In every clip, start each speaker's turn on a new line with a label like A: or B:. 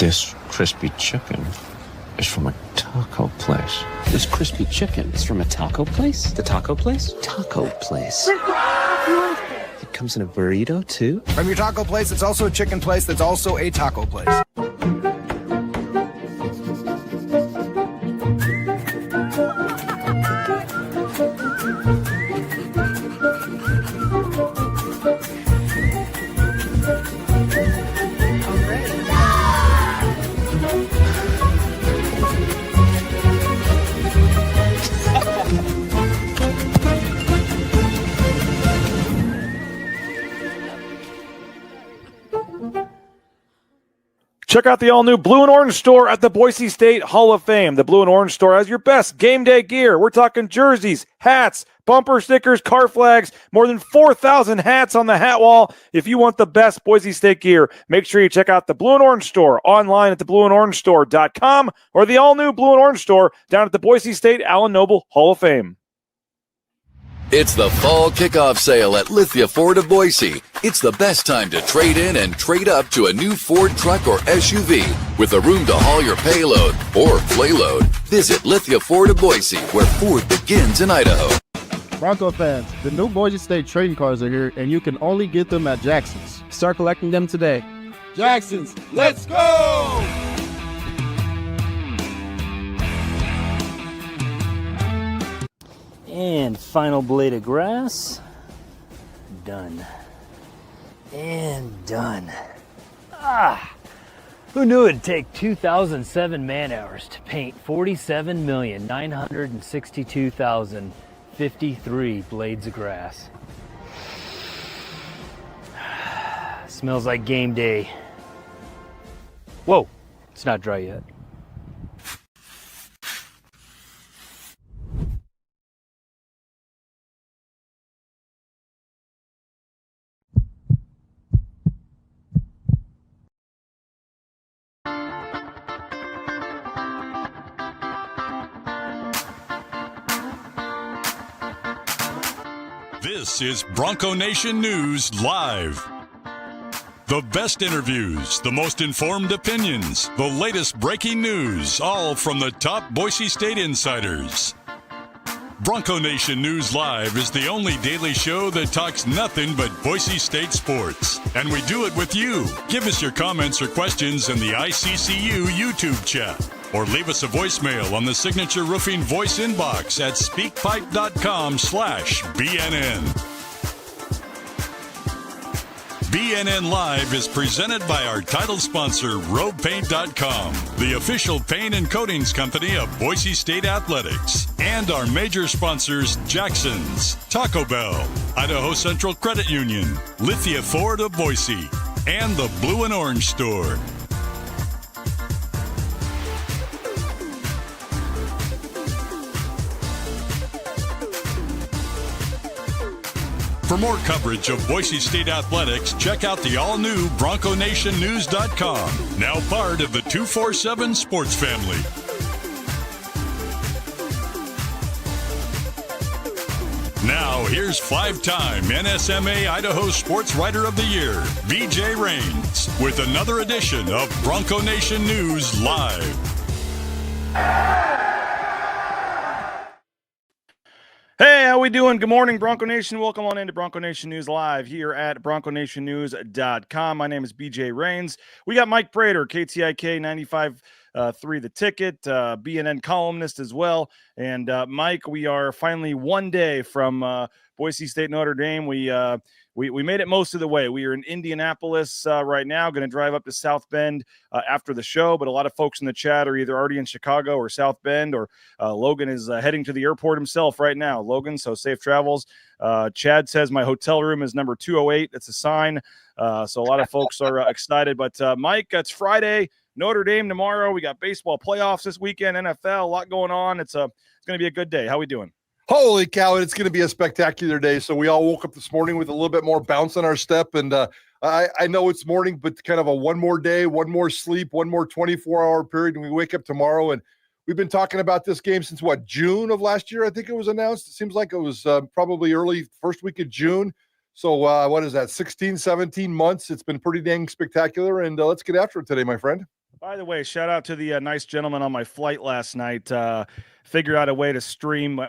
A: This crispy chicken is from a taco place.
B: This crispy chicken is from a taco place?
A: The taco place?
B: Taco place. It comes in a burrito, too?
C: From your taco place, it's also a chicken place that's also a taco place.
D: Check out the all-new Blue and Orange store at the Boise State Hall of Fame. The Blue and Orange store has your best game day gear. We're talking jerseys, hats, bumper stickers, car flags, more than 4,000 hats on the hat wall. If you want the best Boise State gear, make sure you check out the Blue and Orange store online at theblueandorangestore.com or the all-new Blue and Orange store down at the Boise State Allen Noble Hall of Fame.
E: It's the fall kickoff sale at Lithia Ford of Boise. It's the best time to trade in and trade up to a new Ford truck or SUV with the room to haul your payload or playload. Visit Lithia Ford of Boise, where Ford begins in Idaho.
F: Bronco fans, the new Boise State trading cards are here, and you can only get them at Jackson's.
G: Start collecting them today.
F: Jackson's, let's go!
H: And final blade of grass. Done. And done. Who knew it'd take 2,007 man-hours to paint 47,962,053 blades of grass? Smells like game day. Whoa, it's not dry yet.
I: This is Bronco Nation News Live. The best interviews, the most informed opinions, the latest breaking news, all from the top Boise State insiders. Bronco Nation News Live is the only daily show that talks nothing but Boise State sports. And we do it with you. Give us your comments or questions in the ICCU YouTube chat. Or leave us a voicemail on the Signature Roofing voice inbox at speakpipe.com/BNN. BNN Live is presented by our title sponsor, RoadPaint.com, the official paint and coatings company of Boise State Athletics, and our major sponsors, Jackson's, Taco Bell, Idaho Central Credit Union, Lithia Ford of Boise, and the Blue and Orange store. For more coverage of Boise State athletics, check out the all-new BroncoNationNews.com, now part of the 247 Sports family. Now, here's five-time NSMA Idaho Sports Writer of the Year, BJ Rains, with another edition of Bronco Nation News Live.
D: Hey, how we doing? Good morning, Bronco Nation. Welcome on into Bronco Nation News Live here at BroncoNationNews.com. My name is BJ Rains. We got Mike Prater, KTIK 95.3 The Ticket, BNN columnist as well. And Mike, we are finally one day from Boise State, Notre Dame. We made it most of the way. We are in Indianapolis right now, going to drive up to South Bend after the show, but a lot of folks in the chat are either already in Chicago or South Bend, or Logan is heading to the airport himself right now. Logan, so safe travels. Chad says my hotel room is number 208. It's a sign. So a lot of folks are excited. But Mike, it's Friday, Notre Dame tomorrow. We got baseball playoffs this weekend, NFL, a lot going on. It's going to be a good day. How we doing?
J: Holy cow, it's going to be a spectacular day. So we all woke up this morning with a little bit more bounce on our step. And I know it's morning, but kind of a one more day, one more sleep, one more 24-hour period. And we wake up tomorrow. And we've been talking about this game since, June of last year, I think it was announced. It seems like it was probably early first week of June. So what is that, 16, 17 months? It's been pretty dang spectacular. And let's get after it today, my friend.
D: By the way, shout out to the nice gentleman on my flight last night. Figured out a way to stream.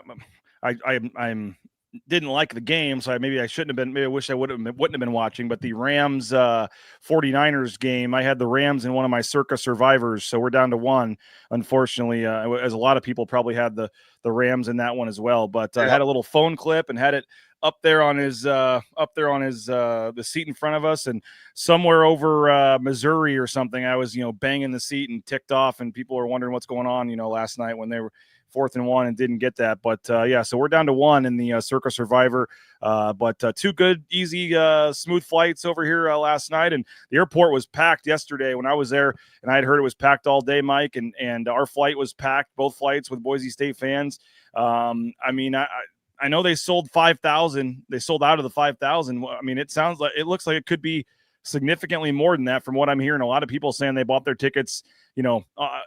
D: I'm didn't like the game, so maybe I shouldn't have been. Maybe I wish I wouldn't have been watching. But the Rams 49ers game, I had the Rams in one of my Circa Survivors, so we're down to one. Unfortunately, as a lot of people probably had the Rams in that one as well. But I had a little phone clip and had it up there on his the seat in front of us, and somewhere over Missouri or something, I was banging the seat and ticked off, and people were wondering what's going on last night when they were 4th and 1 and didn't get that. But so we're down to 1 in the Circa Survivor. But 2 good, easy, smooth flights over here last night, and the airport was packed yesterday when I was there, and I had heard it was packed all day, Mike, and our flight was packed, both flights with Boise State fans. I know they sold 5,000. They sold out of the 5,000. I mean, it looks like it could be significantly more than that from what I'm hearing. A lot of people saying they bought their tickets,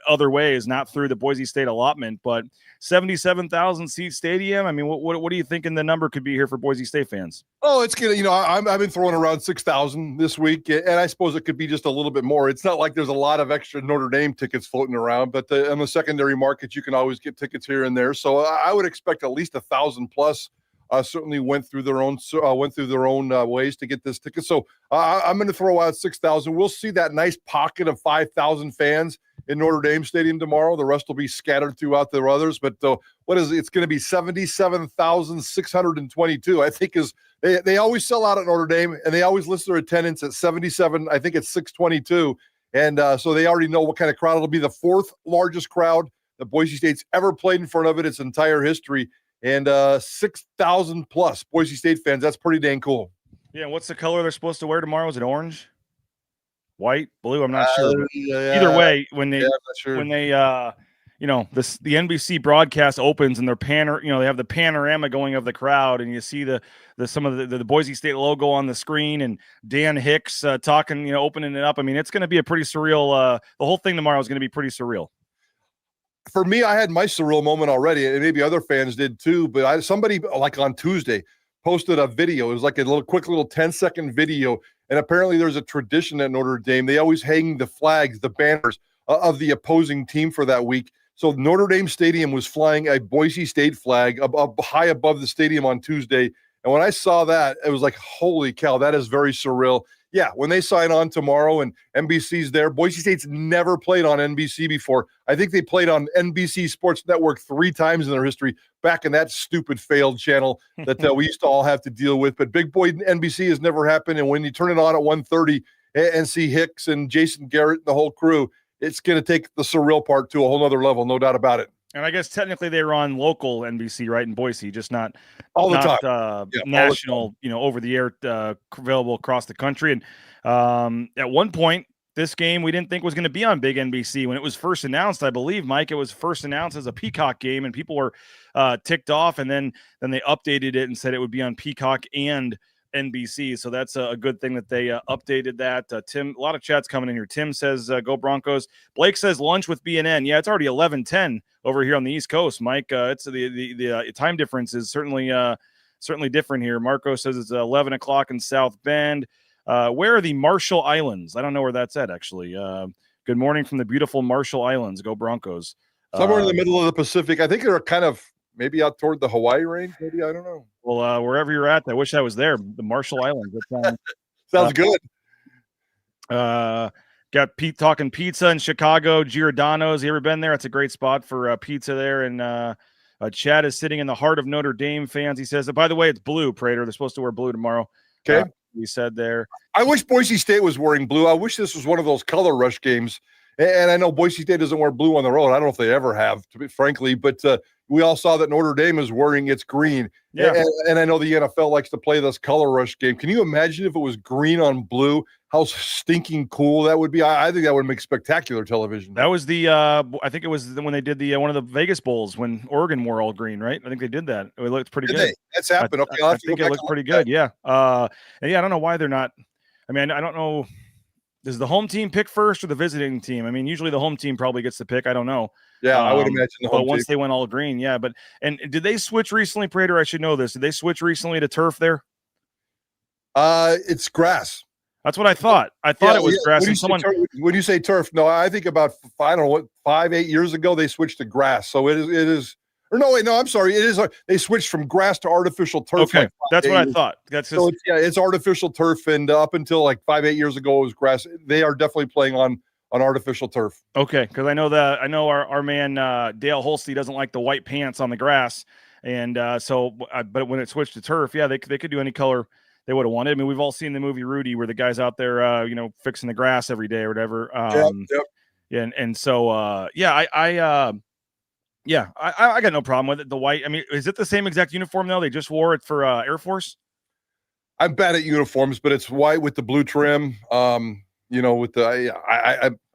D: other ways, not through the Boise State allotment, but 77,000 seat stadium. I mean, what are you thinking the number could be here for Boise State fans?
J: Oh, it's going to, I've been throwing around 6,000 this week, and I suppose it could be just a little bit more. It's not like there's a lot of extra Notre Dame tickets floating around, but on the secondary market, you can always get tickets here and there. So I would expect at least 1,000 plus. Certainly went through their own ways to get this ticket. So I'm going to throw out 6,000. We'll see that nice pocket of 5,000 fans in Notre Dame Stadium tomorrow. The rest will be scattered throughout the others. But it's going to be 77,622. I think they always sell out at Notre Dame, and they always list their attendance at 77. I think it's 622. And so they already know what kind of crowd. It'll be the 4th largest crowd that Boise State's ever played in front of its entire history. And 6,000 plus Boise State fans. That's pretty dang cool.
D: Yeah, what's the color they're supposed to wear tomorrow? Is it orange, white, blue? I'm not sure. Either way, when they the NBC broadcast opens and they're they have the panorama going of the crowd, and you see some of the Boise State logo on the screen, and Dan Hicks talking, opening it up. I mean, it's going to be a pretty surreal. The whole thing tomorrow is going to be pretty surreal.
J: For me, I had my surreal moment already, and maybe other fans did too. But somebody like on Tuesday posted a video. It was like a quick little 10-second video. And apparently there's a tradition at Notre Dame. They always hang the flags, the banners of the opposing team for that week. So Notre Dame Stadium was flying a Boise State flag up high above the stadium on Tuesday. And when I saw that, it was like, holy cow, that is very surreal. Yeah, when they sign on tomorrow and NBC's there, Boise State's never played on NBC before. I think they played on NBC Sports Network 3 times in their history, back in that stupid failed channel that we used to all have to deal with. But Big Boy NBC has never happened. And when you turn it on at 1:30 and see Hicks and Jason Garrett and the whole crew, it's going to take the surreal part to a whole nother level, no doubt about it.
D: And I guess technically they were on local NBC, right, in Boise, just not
J: all the time.
D: National, over the air, available across the country. And at one point, this game we didn't think was going to be on big NBC when it was first announced. I believe, Mike, it was first announced as a Peacock game, and people were ticked off. And then they updated it and said it would be on Peacock and NBC. So that's a good thing that they updated that. Tim, a lot of chats coming in here. Tim says, go Broncos. Blake says lunch with BNN. Yeah, it's already 11:10 over here on the East Coast, Mike. It's the time difference is certainly different here. Marco says it's 11 o'clock in South Bend. Where are the Marshall Islands? I don't know where that's at, actually. Good morning from the beautiful Marshall Islands. Go Broncos.
J: Somewhere in the middle of the Pacific. I think they're kind of maybe out toward the Hawaii range. Maybe, I don't know.
D: Well, wherever you're at, I wish I was there. The Marshall Islands.
J: Sounds good.
D: Got Pete talking pizza in Chicago. Giordano's. You ever been there? It's a great spot for pizza there. And Chad is sitting in the heart of Notre Dame fans. He says, by the way, it's blue, Prater. They're supposed to wear blue tomorrow.
J: Okay.
D: He said there.
J: I wish Boise State was wearing blue. I wish this was one of those color rush games. And I know Boise State doesn't wear blue on the road. I don't know if they ever have, to be frankly, but we all saw that Notre Dame is wearing its green.
D: Yeah.
J: And I know the NFL likes to play this color rush game. Can you imagine if it was green on blue? How stinking cool that would be. I think that would make spectacular television.
D: That was I think it was when they did the one of the Vegas Bowls when Oregon wore all green, right? I think they did that. It looked pretty good.
J: That's happened. Okay,
D: I think it looked pretty good. Yeah. And yeah, I don't know why they're not. I mean, I don't know. Does the home team pick first or the visiting team? I mean, usually the home team probably gets the pick. I don't know.
J: Yeah, I would imagine the home team.
D: But once they went all green, yeah. And did they switch recently, Prater? I should know this. Did they switch recently to turf there?
J: It's grass.
D: That's what I thought. I thought it was grass.
J: When you say turf, no, I think about, I don't know what, 5-8 years ago, they switched to grass. So it is, or no, wait, no, I'm sorry. It is, they switched from grass to artificial turf.
D: Okay.
J: Like
D: That's what I thought. That's just,
J: so it's artificial turf. And up until like 5-8 years ago, it was grass. They are definitely playing on artificial turf.
D: Okay. Cause I know our man, Dale Holsey doesn't like the white pants on the grass. And but when it switched to turf, yeah, they could do any color they would have wanted. I mean, we've all seen the movie Rudy, where the guy's out there, fixing the grass every day or whatever.
J: Yep.
D: And so, I got no problem with it. The white. I mean, is it the same exact uniform though? They just wore it for Air Force.
J: I'm bad at uniforms, but it's white with the blue trim. With the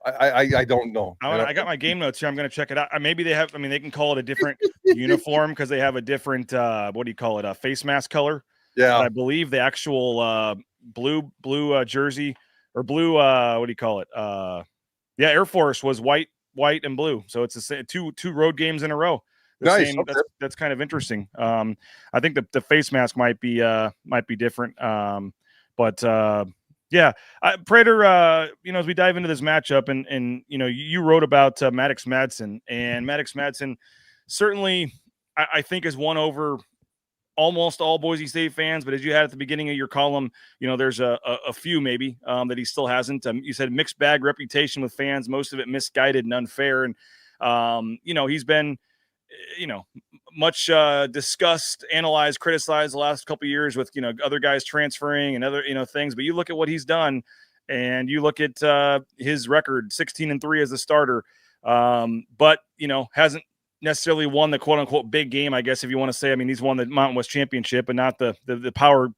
J: I don't know.
D: I got my game notes here. I'm going to check it out. Maybe they have. I mean, they can call it a different uniform because they have a different what do you call it? A face mask color.
J: Yeah,
D: but I believe the actual blue jersey or blue what do you call it? Air Force was white and blue. So it's the same, two road games in a row.
J: Nice.
D: Same, that's kind of interesting. I think the face mask might be different. Prater, as we dive into this matchup and you wrote about Maddox Madson, and Maddox Madson certainly I think has won over almost all Boise State fans, but as you had at the beginning of your column, there's a few maybe that he still hasn't. You said mixed bag reputation with fans, most of it misguided and unfair. And, he's been, much discussed, analyzed, criticized the last couple of years with, other guys transferring and other, things. But you look at what he's done and you look at his record, 16-3 as a starter, but, hasn't necessarily won the quote unquote big game, I guess, if you want to say. I mean, he's won the Mountain West Championship, but not the Power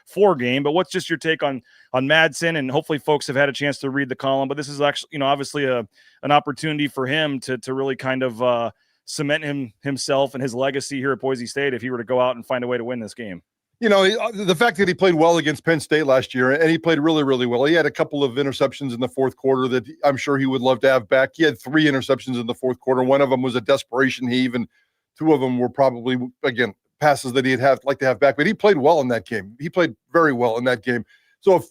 D: 4 game. But what's just your take on Madson? And hopefully folks have had a chance to read the column, but this is actually, obviously an opportunity for him to really kind of cement himself and his legacy here at Boise State if he were to go out and find a way to win this game.
J: The fact that he played well against Penn State last year, and he played really, really well. He had a couple of interceptions in the fourth quarter that I'm sure he would love to have back. He had 3 interceptions in the fourth quarter. One of them was a desperation heave, and 2 of them were probably, again, passes that he'd like to have back. But he played well in that game. He played very well in that game. So,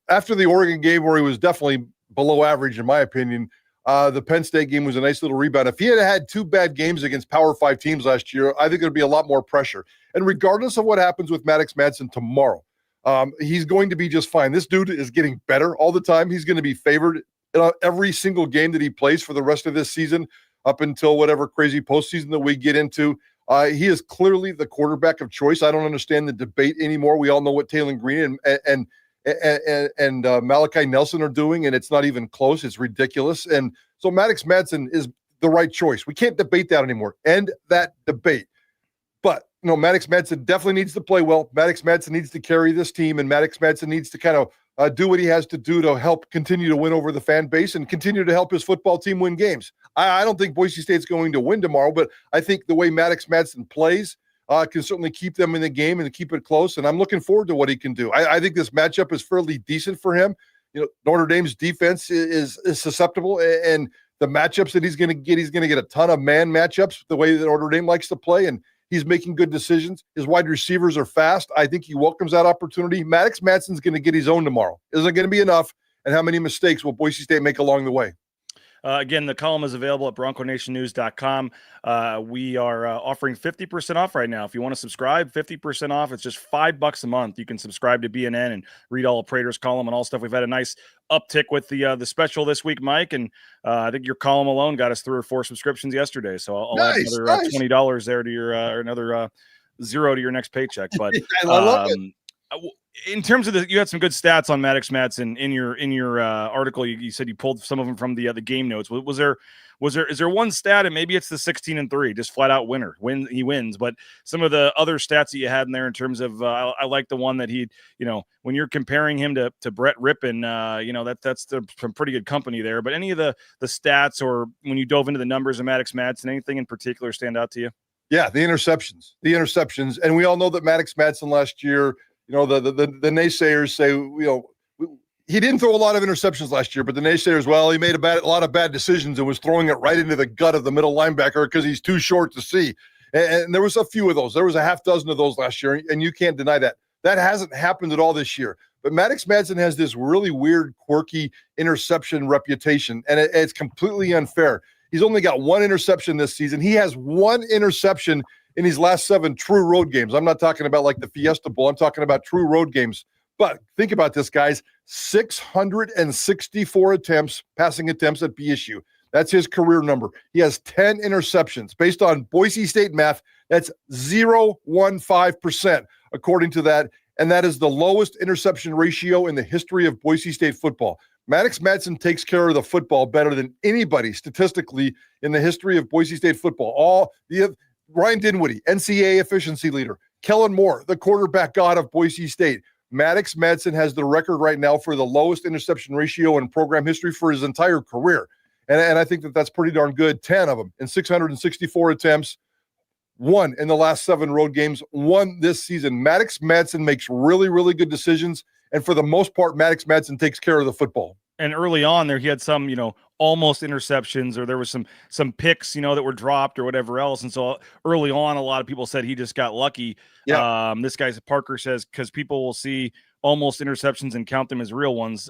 J: after the Oregon game where he was definitely below average, in my opinion, the Penn State game was a nice little rebound. If he had 2 bad games against Power 5 teams last year, I think there'd be a lot more pressure. And regardless of what happens with Maddox Madson tomorrow, he's going to be just fine. This dude is getting better all the time. He's going to be favored in every single game that he plays for the rest of this season up until whatever crazy postseason that we get into. He is clearly the quarterback of choice. I don't understand the debate anymore. We all know what Taylor Green and Malachi Nelson are doing, and it's not even close. It's ridiculous. And so Maddox Madson is the right choice. We can't debate that anymore. End that debate. But, Maddox Madson definitely needs to play well. Maddox Madson needs to carry this team, and Maddox Madson needs to kind of do what he has to do to help continue to win over the fan base and continue to help his football team win games. I don't think Boise State's going to win tomorrow, but I think the way Maddox Madson plays can certainly keep them in the game and keep it close, and I'm looking forward to what he can do. I think this matchup is fairly decent for him. Notre Dame's defense is susceptible, and the matchups that he's going to get a ton of man matchups the way that Notre Dame likes to play, and he's making good decisions. His wide receivers are fast. I think he welcomes that opportunity. Maddox Madson's going to get his own tomorrow. Is it going to be enough? And how many mistakes will Boise State make along the way?
D: Again, the column is available at bronconationnews.com. We are offering 50% off right now. If you want to subscribe, 50% off. It's just $5 a month. You can subscribe to BNN and read all of Prater's column and all stuff. We've had a nice uptick with the special this week, Mike, and I think your column alone got us 3 or 4 subscriptions yesterday. So I'll add another $20 there to your or another $0 to your next paycheck. But
J: I love it.
D: In terms of you had some good stats on Maddox Madson in your article. You said you pulled some of them from the game notes. Is there one stat, and maybe it's the 16-3, just flat out winner when he wins, but some of the other stats that you had in there in terms of I like the one that he, when you're comparing him to Brett Rippon, that's some pretty good company there. But any of the stats, or when you dove into the numbers of Maddox Madson, anything in particular stand out to you?
J: Yeah, the interceptions, and we all know that Maddox Madson last year. The naysayers say, he didn't throw a lot of interceptions last year, but the naysayers, he made a lot of bad decisions and was throwing it right into the gut of the middle linebacker because he's too short to see. And there was a few of those. There was a half dozen of those last year, and you can't deny that. That hasn't happened at all this year. But Maddox Madsen has this really weird, quirky interception reputation, and it's completely unfair. He's only got one interception this season. He has one interception in his last 7 true road games. I'm not talking about like the Fiesta Bowl. I'm talking about true road games. But think about this, guys. 664 passing attempts at BSU. That's his career number. He has 10 interceptions. Based on Boise State math, that's 0.15%, according to that. And that is the lowest interception ratio in the history of Boise State football. Maddox Madsen takes care of the football better than anybody statistically in the history of Boise State football. Ryan Dinwiddie, NCAA efficiency leader. Kellen Moore, the quarterback god of Boise State. Maddox Madsen has the record right now for the lowest interception ratio in program history for his entire career. And I think that's pretty darn good. 10 of them in 664 attempts. 1 in the last 7 road games. 1 this season. Maddox Madsen makes really, really good decisions. And for the most part, Maddox Madsen takes care of the football.
D: And early on there, he had some, almost interceptions, or there was some picks, that were dropped or whatever else. And so early on, a lot of people said he just got lucky.
J: Yeah.
D: This guy Parker says, because people will see almost interceptions and count them as real ones.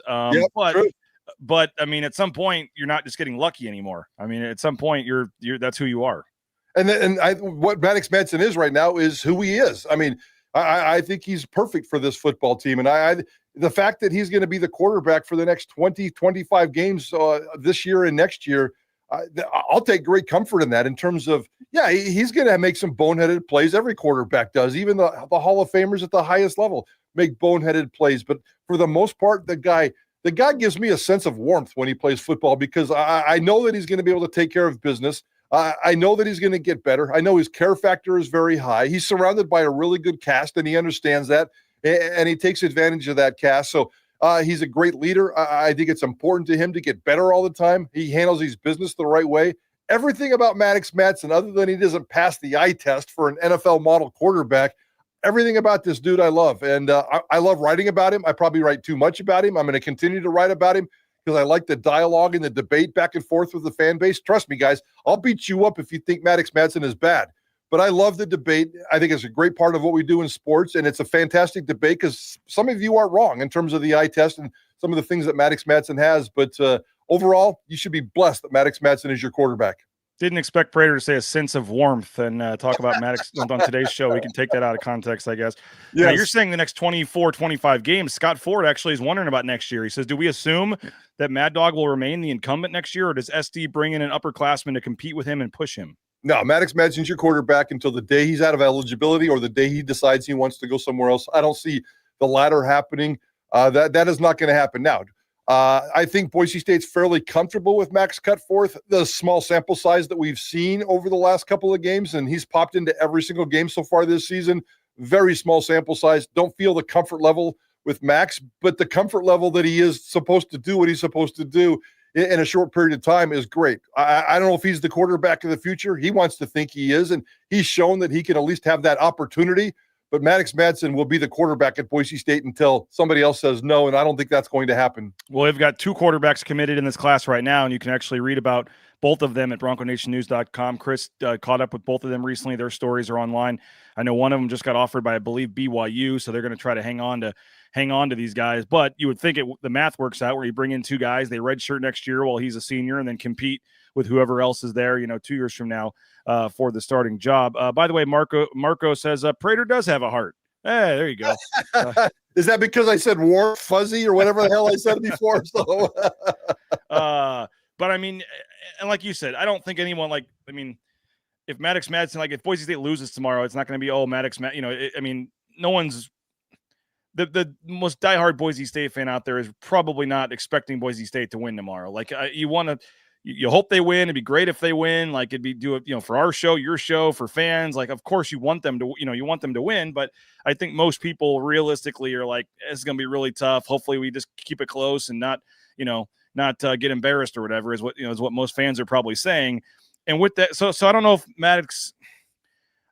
D: But I mean, at some point, you're not just getting lucky anymore. I mean, at some point, you're that's who you are.
J: What Maddox Madsen is right now is who he is. I mean, I think he's perfect for this football team. And the fact that he's going to be the quarterback for the next 20, 25 games this year and next year, I'll take great comfort in that in terms of, he's going to make some boneheaded plays. Every quarterback does. Even the Hall of Famers at the highest level make boneheaded plays. But for the most part, the guy gives me a sense of warmth when he plays football, because I know that he's going to be able to take care of business. I know that he's going to get better. I know his care factor is very high. He's surrounded by a really good cast, and he understands that, and he takes advantage of that cast. So he's a great leader. I think it's important to him to get better all the time. He handles his business the right way. Everything about Maddox Madsen, other than he doesn't pass the eye test for an NFL model quarterback, everything about this dude I love. And I love writing about him. I probably write too much about him. I'm going to continue to write about him because I like the dialogue and the debate back and forth with the fan base. Trust me, guys, I'll beat you up if you think Maddox Madsen is bad. But I love the debate. I think it's a great part of what we do in sports, and it's a fantastic debate because some of you are wrong in terms of the eye test and some of the things that Maddox Madsen has. But overall, you should be blessed that Maddox Madsen is your quarterback.
D: Didn't expect Prater to say a sense of warmth and talk about Maddox on today's show. We can take that out of context, I guess.
J: Yes.
D: Now, you're saying the next 24, 25 games. Scott Ford actually is wondering about next year. He says, do we assume that Mad Dog will remain the incumbent next year, or does SD bring in an upperclassman to compete with him and push him?
J: No, Maddox Madsen's your quarterback until the day he's out of eligibility or the day he decides he wants to go somewhere else. I don't see the latter happening. That is not going to happen now. I think Boise State's fairly comfortable with Max Cutforth, the small sample size that we've seen over the last couple of games, and he's popped into every single game so far this season. Very small sample size. Don't feel the comfort level with Max, but the comfort level that he is supposed to do what he's supposed to do in a short period of time is great. I don't know if he's the quarterback of the future. He wants to think he is, and he's shown that he can at least have that opportunity. But Maddox Madsen will be the quarterback at Boise State until somebody else says no, and I don't think that's going to happen.
D: Well, we've got 2 quarterbacks committed in this class right now, and you can actually read about both of them at BroncoNationNews.com. Chris caught up with both of them recently. Their stories are online. I know one of them just got offered by, I believe, BYU, so they're going to try to hang on to these guys. But you would think the math works out where you bring in 2 guys, they redshirt next year while he's a senior, and then compete with whoever else is there, 2 years from now for the starting job. By the way, Marco says Prater does have a heart. Hey, there you go.
J: Is that because I said warm, fuzzy, or whatever the hell I said before? So,
D: but I mean, and like you said, I don't think anyone if Maddox Madsen, if Boise State loses tomorrow, it's not going to be Maddox. No one's the most diehard Boise State fan out there is probably not expecting Boise State to win tomorrow. You hope they win. It'd be great if they win. It'd be for our show, your show, for fans. Of course you want them to win, but I think most people realistically are it's going to be really tough. Hopefully we just keep it close and not get embarrassed or whatever is what most fans are probably saying. And with that, so I don't know if Maddox,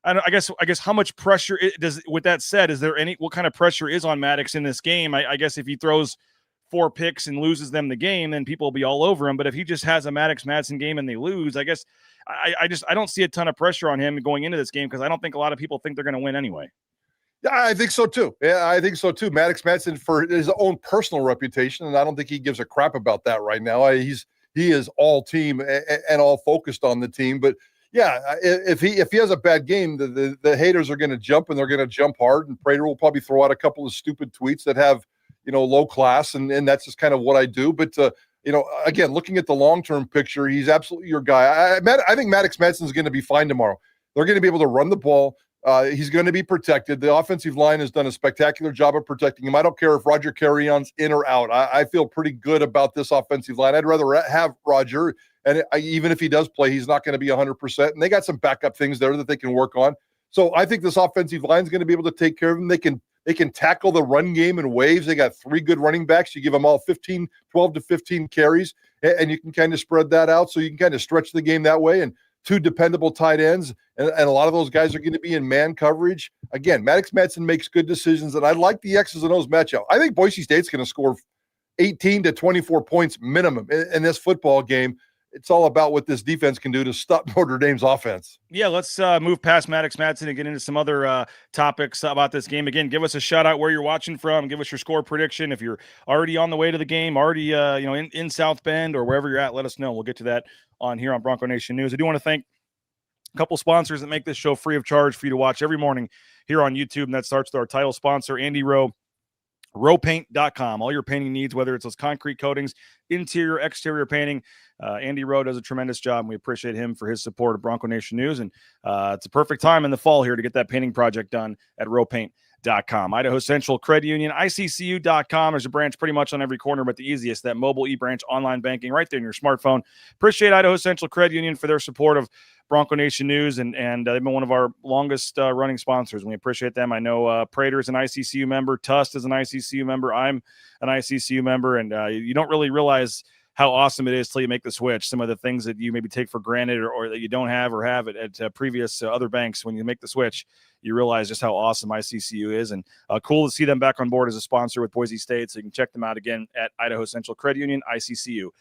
D: I guess how much pressure does, with that said, is there what kind of pressure is on Maddox in this game? I guess if he throws 4 picks and loses them the game, then people will be all over him. But if he just has a Maddox Madsen game and they lose, I guess I don't see a ton of pressure on him going into this game because I don't think a lot of people think they're going to win anyway.
J: Yeah, I think so too. Yeah, I think so too. Madson, for his own personal reputation, and I don't think he gives a crap about that right now. He is all team and all focused on the team. But yeah, if he has a bad game, the haters are going to jump, and they're going to jump hard. And Prater will probably throw out a couple of stupid tweets that have low class, and that's just kind of what I do. But again, looking at the long-term picture, he's absolutely your guy. I think Maddox Madsen is going to be fine tomorrow. They're going to be able to run the ball. He's going to be protected. The offensive line has done a spectacular job of protecting him. I don't care if Roger Carrion's in or out. I feel pretty good about this offensive line. I'd rather have Roger, and even if he does play, he's not going to be 100%. And they got some backup things there that they can work on. So I think this offensive line is going to be able to take care of them. They can tackle the run game in waves. They got 3 good running backs. You give them all 12 to 15 carries, and you can kind of spread that out so you can kind of stretch the game that way. And 2 dependable tight ends, and a lot of those guys are going to be in man coverage. Again, Maddox Madsen makes good decisions, and I like the X's and O's matchup. I think Boise State's going to score 18 to 24 points minimum in this football game. It's all about what this defense can do to stop Notre Dame's offense.
D: Yeah, let's move past Maddox Madsen and get into some other topics about this game. Again, give us a shout out where you're watching from. Give us your score prediction. If you're already on the way to the game, already in South Bend or wherever you're at, let us know. We'll get to that on here on Bronco Nation News. I do want to thank a couple sponsors that make this show free of charge for you to watch every morning here on YouTube, and that starts with our title sponsor, Andy Rowe. Rowpaint.com. All your painting needs, whether it's those concrete coatings, interior, exterior painting. Andy Rowe does a tremendous job, and we appreciate him for his support of Bronco Nation News. And it's a perfect time in the fall here to get that painting project done at rowpaint.com. Idaho Central Credit Union, ICCU.com. There's a branch pretty much on every corner, but the easiest, that mobile e-branch online banking right there in your smartphone. Appreciate Idaho Central Credit Union for their support of Bronco Nation News, and they've been one of our longest running sponsors, and we appreciate them. I know Prater is an ICCU member, Tust is an ICCU member, I'm an ICCU member, and you don't really realize how awesome it is till you make the switch. Some of the things that you maybe take for granted or that you don't have or have at previous other banks, when you make the switch, you realize just how awesome ICCU is, and cool to see them back on board as a sponsor with Boise State. So you can check them out again at Idaho Central Credit Union, ICCU.com.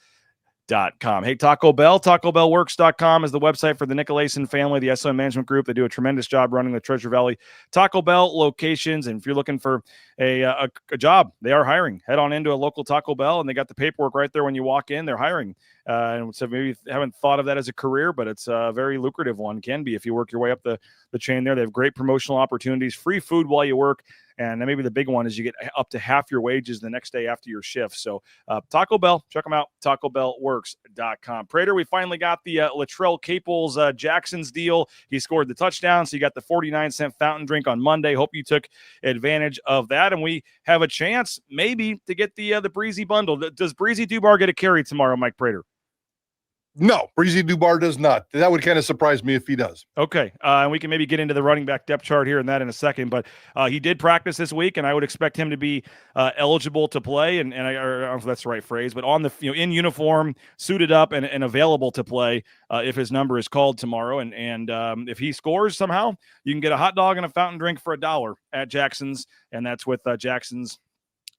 D: Hey, Taco Bell, TacoBellWorks.com is the website for the Nicolason family, the SOM Management Group. They do a tremendous job running the Treasure Valley Taco Bell locations. And if you're looking for a job, they are hiring. Head on into a local Taco Bell, and they got the paperwork right there when you walk in. They're hiring. And so maybe you haven't thought of that as a career, but it's a very lucrative one. Can be if you work your way up the chain there. They have great promotional opportunities, free food while you work. And then maybe the big one is you get up to half your wages the next day after your shift. So Taco Bell, check them out, TacoBellWorks.com. Prater, we finally got the Latrell Caples Jackson's deal. He scored the touchdown, so you got the 49-cent fountain drink on Monday. Hope you took advantage of that. And we have a chance maybe to get the Breezy bundle. Does Breezy Dubar get a carry tomorrow, Mike Prater?
J: No, Breezy Dubar does not. That would kind of surprise me if he does.
D: Okay, and we can maybe get into the running back depth chart here and that in a second, but he did practice this week, and I would expect him to be eligible to play, and I don't know if that's the right phrase, but on the in uniform, suited up, and available to play if his number is called tomorrow. And if he scores somehow, you can get a hot dog and a fountain drink for $1 at Jackson's, and that's with Jackson's,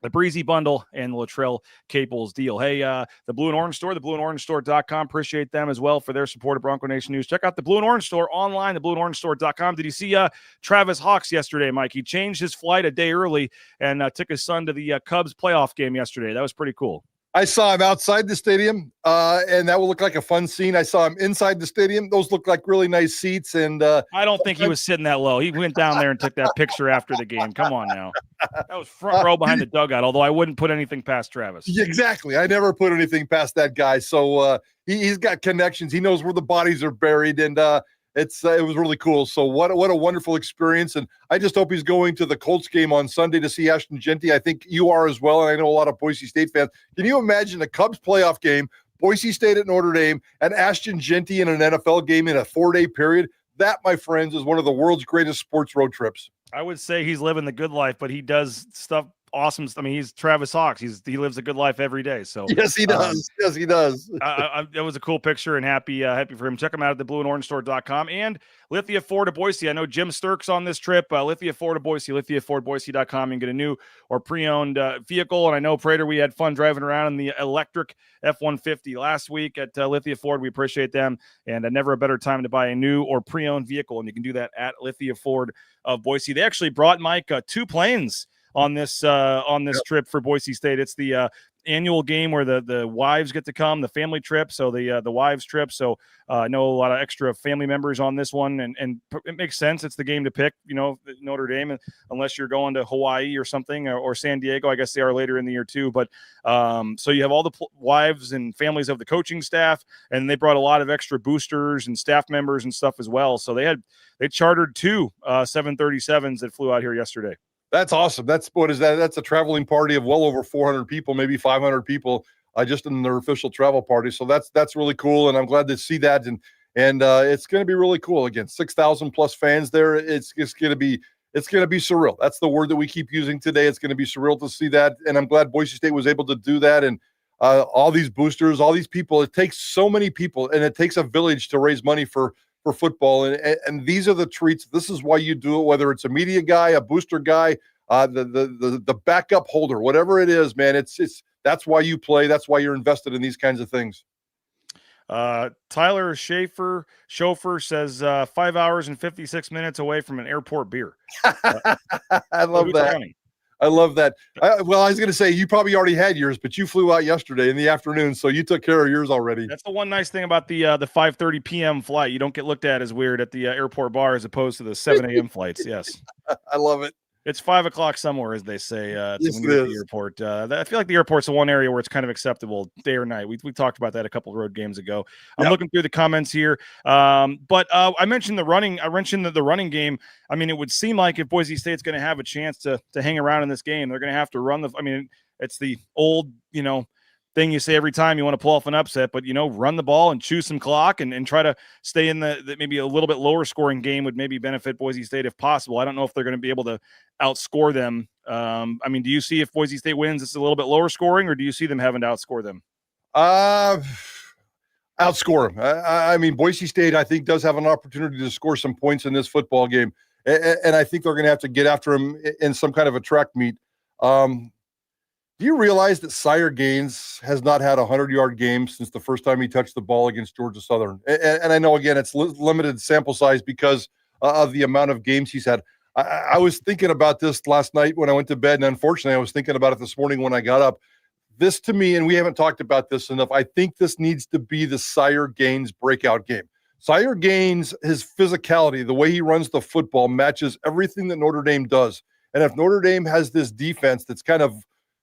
D: the Breezy bundle, and the Latrell Caples deal. Hey, the Blue and Orange Store, theblueandorangestore.com. Appreciate them as well for their support of Bronco Nation News. Check out the Blue and Orange Store online, theblueandorangestore.com. Did you see Travis Hawks yesterday, Mike? He changed his flight a day early and took his son to the Cubs playoff game yesterday. That was pretty cool.
J: I saw him outside the stadium, and that will look like a fun scene. I saw him inside the stadium. Those look like really nice seats. And
D: I don't think he was sitting that low. He went down there and took that picture after the game. Come on now. That was front row behind the dugout, although I wouldn't put anything past Travis.
J: Exactly. I never put anything past that guy. So he's got connections. He knows where the bodies are buried, and it was really cool. So what a wonderful experience. And I just hope he's going to the Colts game on Sunday to see Ashton Jeanty. I think you are as well. And I know a lot of Boise State fans. Can you imagine a Cubs playoff game, Boise State at Notre Dame, and Ashton Jeanty in an NFL game in a 4-day period? That, my friends, is one of the world's greatest sports road trips.
D: I would say he's living the good life, but he does stuff awesome. I mean, he's Travis Hawks. He lives a good life every day. So
J: yes, he does. Yes, he does.
D: That was a cool picture, and happy for him. Check him out at theblueandorange.com and Lithia Ford of Boise. I know Jim Sturk's on this trip. Lithia Ford of Boise, lithiafordboise.com, and get a new or pre-owned vehicle. And I know, Prater, we had fun driving around in the electric F-150 last week at Lithia Ford. We appreciate them, and never a better time to buy a new or pre-owned vehicle, and you can do that at Lithia Ford of Boise. They actually brought Mike 2 planes on this trip for Boise State. It's the annual game where the wives get to come, the family trip, so the wives trip. So I know a lot of extra family members on this one, and it makes sense. It's the game to pick, Notre Dame, unless you're going to Hawaii or something, or San Diego. I guess they are later in the year too. But so you have all the wives and families of the coaching staff, and they brought a lot of extra boosters and staff members and stuff as well. So they chartered 2 737s that flew out here yesterday.
J: That's awesome. That's a traveling party of well over 400 people, maybe 500 people, just in their official travel party. So that's really cool, and I'm glad to see that. And it's going to be really cool. Again, 6,000 plus fans there. It's going to be surreal. That's the word that we keep using today. It's going to be surreal to see that, and I'm glad Boise State was able to do that. And all these boosters, all these people. It takes so many people, and it takes a village to raise money for football, and these are the treats. This is why you do it, whether it's a media guy, a booster guy, the backup holder, whatever it is, man. It's that's why you play. That's why you're invested in these kinds of things.
D: Tyler chauffeur says 5 hours and 56 minutes away from an airport beer.
J: I love that. Counting? I love that. I was going to say, you probably already had yours, but you flew out yesterday in the afternoon, so you took care of yours already.
D: That's the one nice thing about the 5:30 p.m. flight. You don't get looked at as weird at the airport bar as opposed to the 7 a.m. flights. Yes.
J: I love it.
D: It's 5 o'clock somewhere, as they say.
J: Yes,
D: when you're at the airport. I feel like the airport's the one area where it's kind of acceptable day or night. We talked about that a couple of road games ago. I'm looking through the comments here. But I mentioned the running. I mentioned the running game. I mean, it would seem like if Boise State's going to have a chance to hang around in this game, they're going to have to run it's the old, thing you say every time you want to pull off an upset, but run the ball and chew some clock and try to stay in the maybe a little bit lower scoring game would maybe benefit Boise State if possible. I don't know if they're going to be able to outscore them. Do you see if Boise State wins, it's a little bit lower scoring, or do you see them having to outscore them?
J: Outscore them. Boise State, I think, does have an opportunity to score some points in this football game, and I think they're going to have to get after them in some kind of a track meet. Do you realize that Sire Gaines has not had a 100-yard game since the first time he touched the ball against Georgia Southern? And I know, again, it's limited sample size because of the amount of games he's had. I was thinking about this last night when I went to bed, and unfortunately, I was thinking about it this morning when I got up. This, to me, and we haven't talked about this enough, I think this needs to be the Sire Gaines breakout game. Sire Gaines, his physicality, the way he runs the football, matches everything that Notre Dame does. And if Notre Dame has this defense that's kind of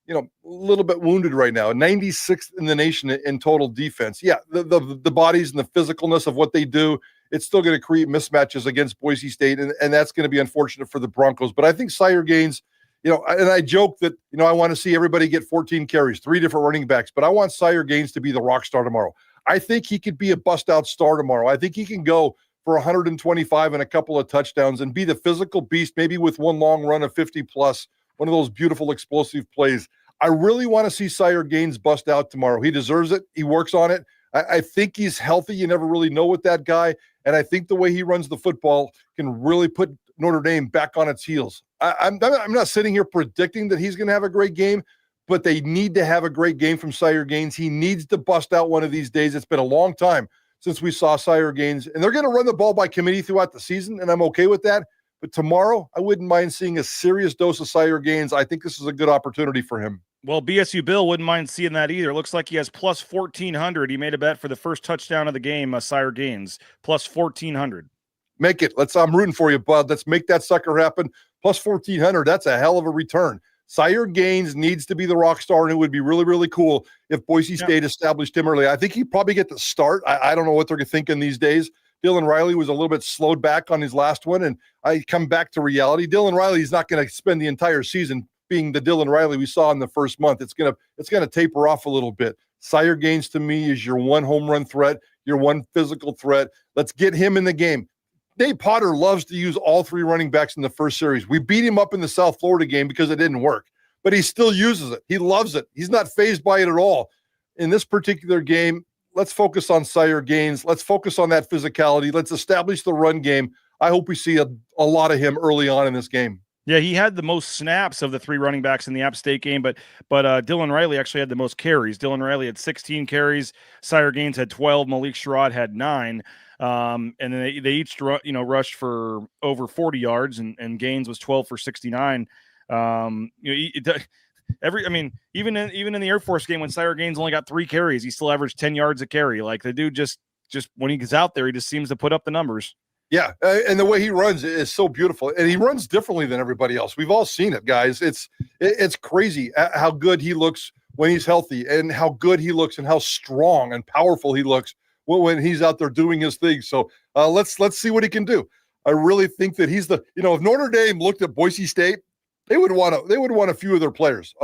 J: a little bit wounded right now, 96th in the nation in total defense. Yeah, the bodies and the physicalness of what they do, it's still going to create mismatches against Boise State, and that's going to be unfortunate for the Broncos. But I think Sire Gaines, and I joke that, I want to see everybody get 14 carries, 3 different running backs, but I want Sire Gaines to be the rock star tomorrow. I think he could be a bust-out star tomorrow. I think he can go for 125 and a couple of touchdowns and be the physical beast, maybe with one long run of 50-plus, one of those beautiful explosive plays. I really want to see Sire Gaines bust out tomorrow. He deserves it. He works on it. I think he's healthy. You never really know with that guy. And I think the way he runs the football can really put Notre Dame back on its heels. I'm not sitting here predicting that he's going to have a great game, but they need to have a great game from Sire Gaines. He needs to bust out one of these days. It's been a long time since we saw Sire Gaines. And they're going to run the ball by committee throughout the season, and I'm okay with that. But tomorrow, I wouldn't mind seeing a serious dose of Sire Gaines. I think this is a good opportunity for him.
D: Well, BSU Bill wouldn't mind seeing that either. Looks like he has plus 1,400. He made a bet for the first touchdown of the game, Sire Gaines, plus 1,400.
J: Make it. I'm rooting for you, bud. Let's make that sucker happen. Plus 1,400. That's a hell of a return. Sire Gaines needs to be the rock star, and it would be really, really cool if Boise State established him early. I think he'd probably get the start. I don't know what they're thinking these days. Dylan Riley was a little bit slowed back on his last one, and I come back to reality. Dylan Riley is not going to spend the entire season being the Dylan Riley we saw in the first month. It's gonna taper off a little bit. Sire Gaines to me is your one home run threat, your one physical threat. Let's get him in the game. Dave Potter loves to use all 3 running backs in the first series. We beat him up in the South Florida game because it didn't work. but he still uses it. He loves it. He's not fazed by it at all. In this particular game, let's focus on Sire gains. Let's focus on that physicality. Let's establish the run game. I hope we see a lot of him early on in this game.
D: Yeah, he had the most snaps of the three running backs in the App State game, but Dylan Riley actually had the most carries. Dylan Riley had 16 carries. Sire Gaines had 12. Malik Sherrod had 9. And then they each rushed for over 40 yards, and Gaines was 12 for 69. Even in the Air Force game when Sire Gaines only got 3 carries, he still averaged 10 yards a carry. Like the dude just when he gets out there, he just seems to put up the numbers.
J: Yeah, and the way he runs is so beautiful, and he runs differently than everybody else. We've all seen it, guys. It's crazy how good he looks when he's healthy, and how good he looks, and how strong and powerful he looks when he's out there doing his thing. So let's see what he can do. I really think that he's if Notre Dame looked at Boise State, they would want a few of their players.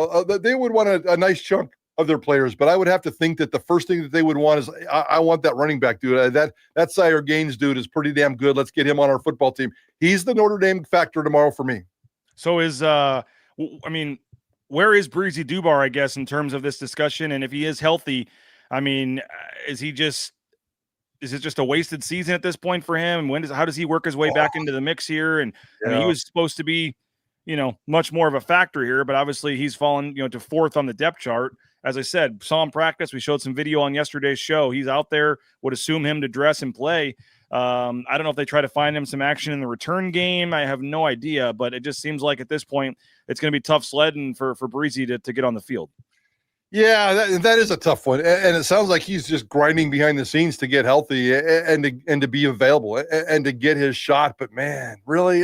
J: They would want a nice chunk of their players, but I would have to think that the first thing that they would want is I want that running back dude. That Sire Gaines dude is pretty damn good. Let's get him on our football team. He's the Notre Dame factor tomorrow for me.
D: So where is Breezy Dubar, I guess, in terms of this discussion? And if he is healthy, is it just a wasted season at this point for him? How does he work his way back into the mix here? And he was supposed to be, much more of a factor here, but obviously he's fallen, to 4th on the depth chart. As I said, saw him practice. We showed some video on yesterday's show. He's out there, would assume him to dress and play. I don't know if they try to find him some action in the return game. I have no idea, but it just seems like at this point, it's going to be tough sledding for Breezy to get on the field.
J: Yeah, that is a tough one. And it sounds like he's just grinding behind the scenes to get healthy and to be available and to get his shot. But man, really,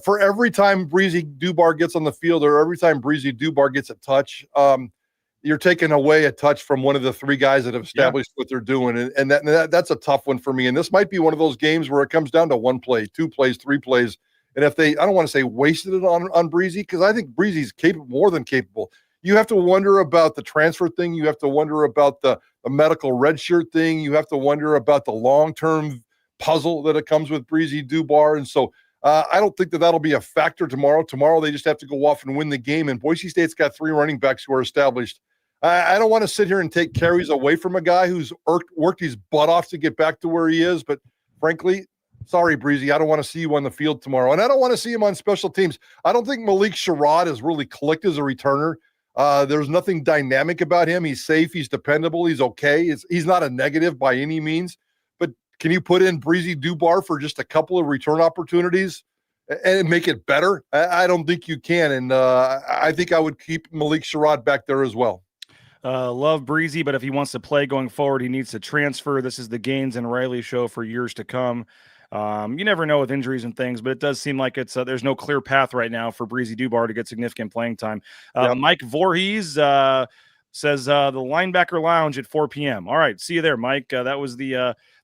J: for every time Breezy Dubar gets on the field, or every time Breezy Dubar gets a touch, you're taking away a touch from one of the 3 guys that have established what they're doing. And that's a tough one for me. And this might be one of those games where it comes down to 1 play, 2 plays, 3 plays. And if I don't want to say wasted it on Breezy, because I think Breezy's capable, more than capable. You have to wonder about the transfer thing. You have to wonder about the medical redshirt thing. You have to wonder about the long-term puzzle that it comes with Breezy Dubar. And so I don't think that'll be a factor tomorrow. Tomorrow they just have to go off and win the game. And Boise State's got 3 running backs who are established. I don't want to sit here and take carries away from a guy who's worked his butt off to get back to where he is. But frankly, sorry, Breezy, I don't want to see you on the field tomorrow. And I don't want to see him on special teams. I don't think Malik Sherrod has really clicked as a returner. There's nothing dynamic about him. He's safe. He's dependable. He's okay. He's not a negative by any means. But can you put in Breezy Dubar for just a couple of return opportunities and make it better? I don't think you can. And I think I would keep Malik Sherrod back there as well.
D: Love Breezy, but if he wants to play going forward, he needs to transfer. This is the Gaines and Riley show for years to come. You never know with injuries and things, but it does seem like it's there's no clear path right now for Breezy Dubar to get significant playing time. Mike Voorhees says the Linebacker Lounge at 4 p.m. All right, see you there, Mike. That was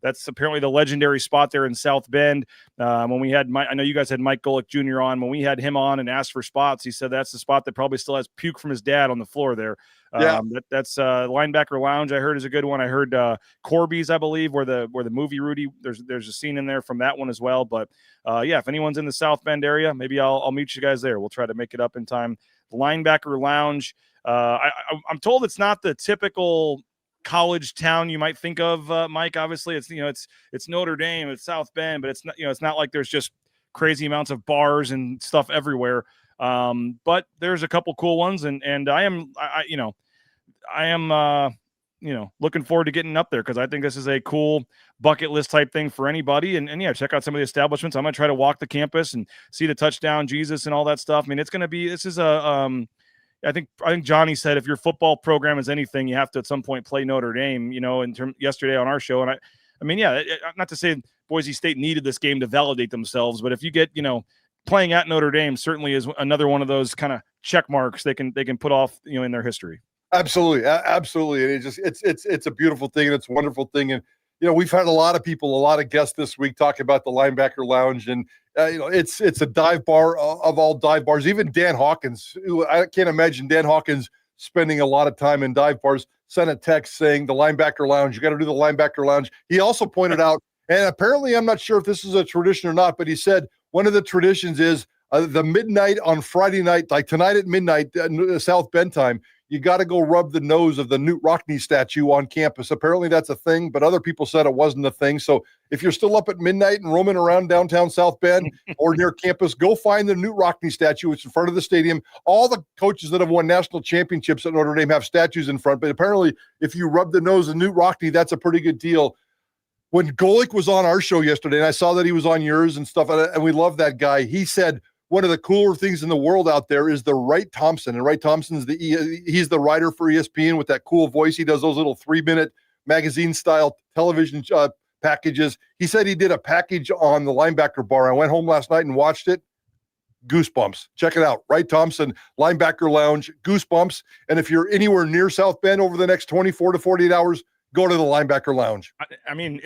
D: that's apparently the legendary spot there in South Bend. When we had I know you guys had Mike Golick Jr. on. When we had him on and asked for spots, he said that's the spot that probably still has puke from his dad on the floor there. That's Linebacker Lounge. I heard is a good one. I heard Corby's, I believe, where the movie Rudy. There's a scene in there from that one as well. But if anyone's in the South Bend area, maybe I'll meet you guys there. We'll try to make it up in time. Linebacker Lounge. I'm told it's not the typical college town you might think of, Mike. Obviously, it's Notre Dame, it's South Bend, but it's not like there's just crazy amounts of bars and stuff everywhere. But there's a couple cool ones, and I am looking forward to getting up there because I think this is a cool bucket list type thing for anybody. And check out some of the establishments. I'm gonna try to walk the campus and see the touchdown Jesus and all that stuff. I mean, I think Johnny said if your football program is anything, you have to at some point play Notre Dame, yesterday on our show. And not to say Boise State needed this game to validate themselves, but if you get, playing at Notre Dame certainly is another one of those kind of check marks they can put off, in their history.
J: Absolutely. Absolutely. And it's a beautiful thing. And it's a wonderful thing. And, we've had a lot of guests this week talking about the Linebacker Lounge, and it's a dive bar of all dive bars. Even Dan Hawkins, who I can't imagine Dan Hawkins spending a lot of time in dive bars, sent a text saying the Linebacker Lounge, you got to do the Linebacker Lounge. He also pointed out, and apparently I'm not sure if this is a tradition or not, but he said one of the traditions is the midnight on Friday night, like tonight at midnight, South Bend time, you got to go rub the nose of the Newt Rockne statue on campus. Apparently that's a thing, but other people said it wasn't a thing. So if you're still up at midnight and roaming around downtown South Bend or near campus, go find the Newt Rockne statue. It's in front of the stadium. All the coaches that have won national championships at Notre Dame have statues in front, but apparently if you rub the nose of Newt Rockne, that's a pretty good deal. When Golick was on our show yesterday, and I saw that he was on yours and stuff, and we love that guy, he said, one of the cooler things in the world out there is the Wright Thompson. And Wright Thompson's he's the writer for ESPN with that cool voice. He does those little 3-minute magazine-style television packages. He said he did a package on the Linebacker bar. I went home last night and watched it. Goosebumps. Check it out. Wright Thompson, Linebacker Lounge, goosebumps. And if you're anywhere near South Bend over the next 24 to 48 hours, go to the Linebacker Lounge.
D: I mean,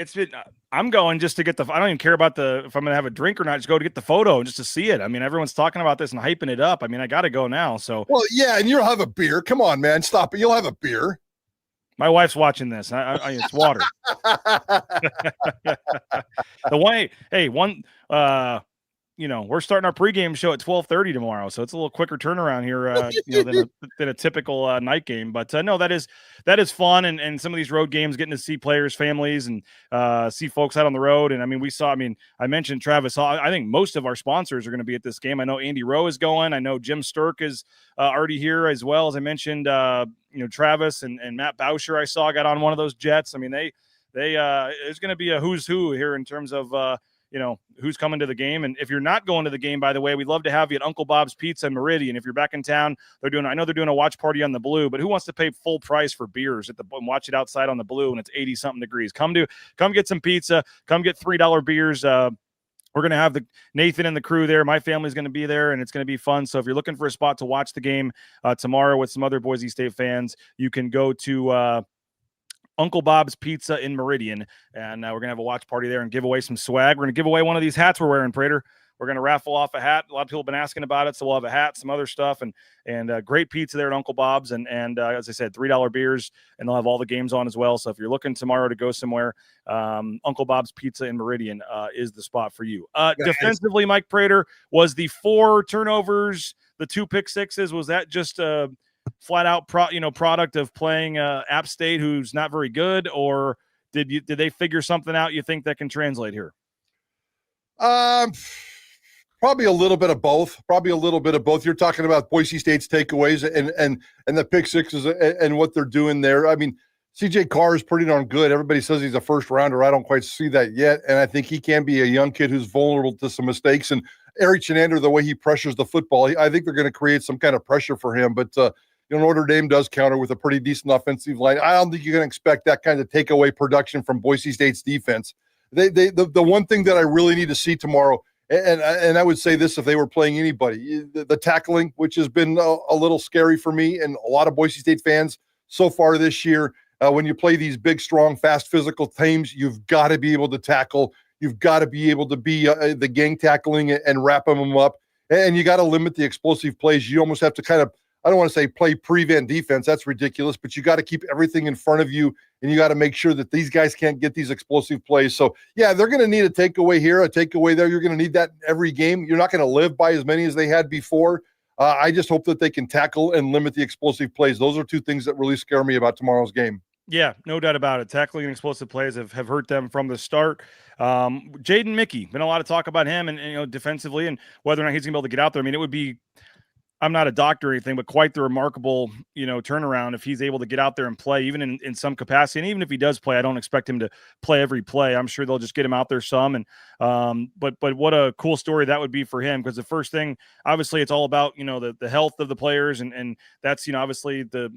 D: I'm going just to get I don't even care about if I'm going to have a drink or not, just go to get the photo and just to see it. I mean, everyone's talking about this and hyping it up. I mean, I got to go now. So,
J: well, yeah. And you'll have a beer. Come on, man. Stop it. You'll have a beer.
D: My wife's watching this. It's water. We're starting our pregame show at 12:30 tomorrow, so it's a little quicker turnaround here, than a typical night game. But no, that is fun, and some of these road games, getting to see players, families, and see folks out on the road. And I mean, I mentioned Travis Hall. I think most of our sponsors are going to be at this game. I know Andy Rowe is going. I know Jim Sturk is already here as well. As I mentioned, Travis and Matt Bauscher I saw got on one of those jets. I mean, they there's going to be a who's who here in terms of who's coming to the game. And if you're not going to the game, by the way, we'd love to have you at Uncle Bob's Pizza in Meridian. If you're back in town, I know they're doing a watch party on the Blue, but who wants to pay full price for beers and watch it outside on the Blue when it's 80 something degrees? Come get some pizza, come get $3 beers. We're going to have Nathan and the crew there. My family's going to be there, and it's going to be fun. So if you're looking for a spot to watch the game tomorrow with some other Boise State fans, you can go to Uncle Bob's Pizza in Meridian, and we're going to have a watch party there and give away some swag. We're going to give away one of these hats we're wearing, Prater. We're going to raffle off a hat. A lot of people have been asking about it, so we'll have a hat, some other stuff, and great pizza there at Uncle Bob's, and as I said, $3 beers, and they'll have all the games on as well. So if you're looking tomorrow to go somewhere, Uncle Bob's Pizza in Meridian is the spot for you. Defensively, Mike Prater, was the 4 turnovers, the 2 pick sixes, was that just a flat out product of playing App State, who's not very good, or did they figure something out you think that can translate here?
J: Probably a little bit of both. You're talking about Boise State's takeaways and the pick sixes and what they're doing there. I mean, CJ Carr is pretty darn good. Everybody says he's a first rounder. I don't quite see that yet. And I think he can be a young kid who's vulnerable to some mistakes. And Eric Chenander, the way he pressures the football, I think they're going to create some kind of pressure for him. But, Notre Dame does counter with a pretty decent offensive line. I don't think you can expect that kind of takeaway production from Boise State's defense. The one thing that I really need to see tomorrow, and I would say this if they were playing anybody, the tackling, which has been a little scary for me and a lot of Boise State fans so far this year. When you play these big, strong, fast, physical teams, you've got to be able to tackle. You've got to be able to be the gang tackling and wrapping them up. And you got to limit the explosive plays. You almost have to kind of, I don't want to say play prevent defense. That's ridiculous, but you got to keep everything in front of you, and you got to make sure that these guys can't get these explosive plays. So, yeah, they're going to need a takeaway here, a takeaway there. You're going to need that in every game. You're not going to live by as many as they had before. I just hope that they can tackle and limit the explosive plays. Those are 2 things that really scare me about tomorrow's game.
D: Yeah, no doubt about it. Tackling and explosive plays have hurt them from the start. Jaden Mickey, been a lot of talk about him and defensively and whether or not he's going to be able to get out there. I mean, it would be, I'm not a doctor or anything, but quite the remarkable, turnaround if he's able to get out there and play, even in some capacity. And even if he does play, I don't expect him to play every play. I'm sure they'll just get him out there some. And but what a cool story that would be for him, because the first thing, obviously, it's all about the health of the players, and that's obviously the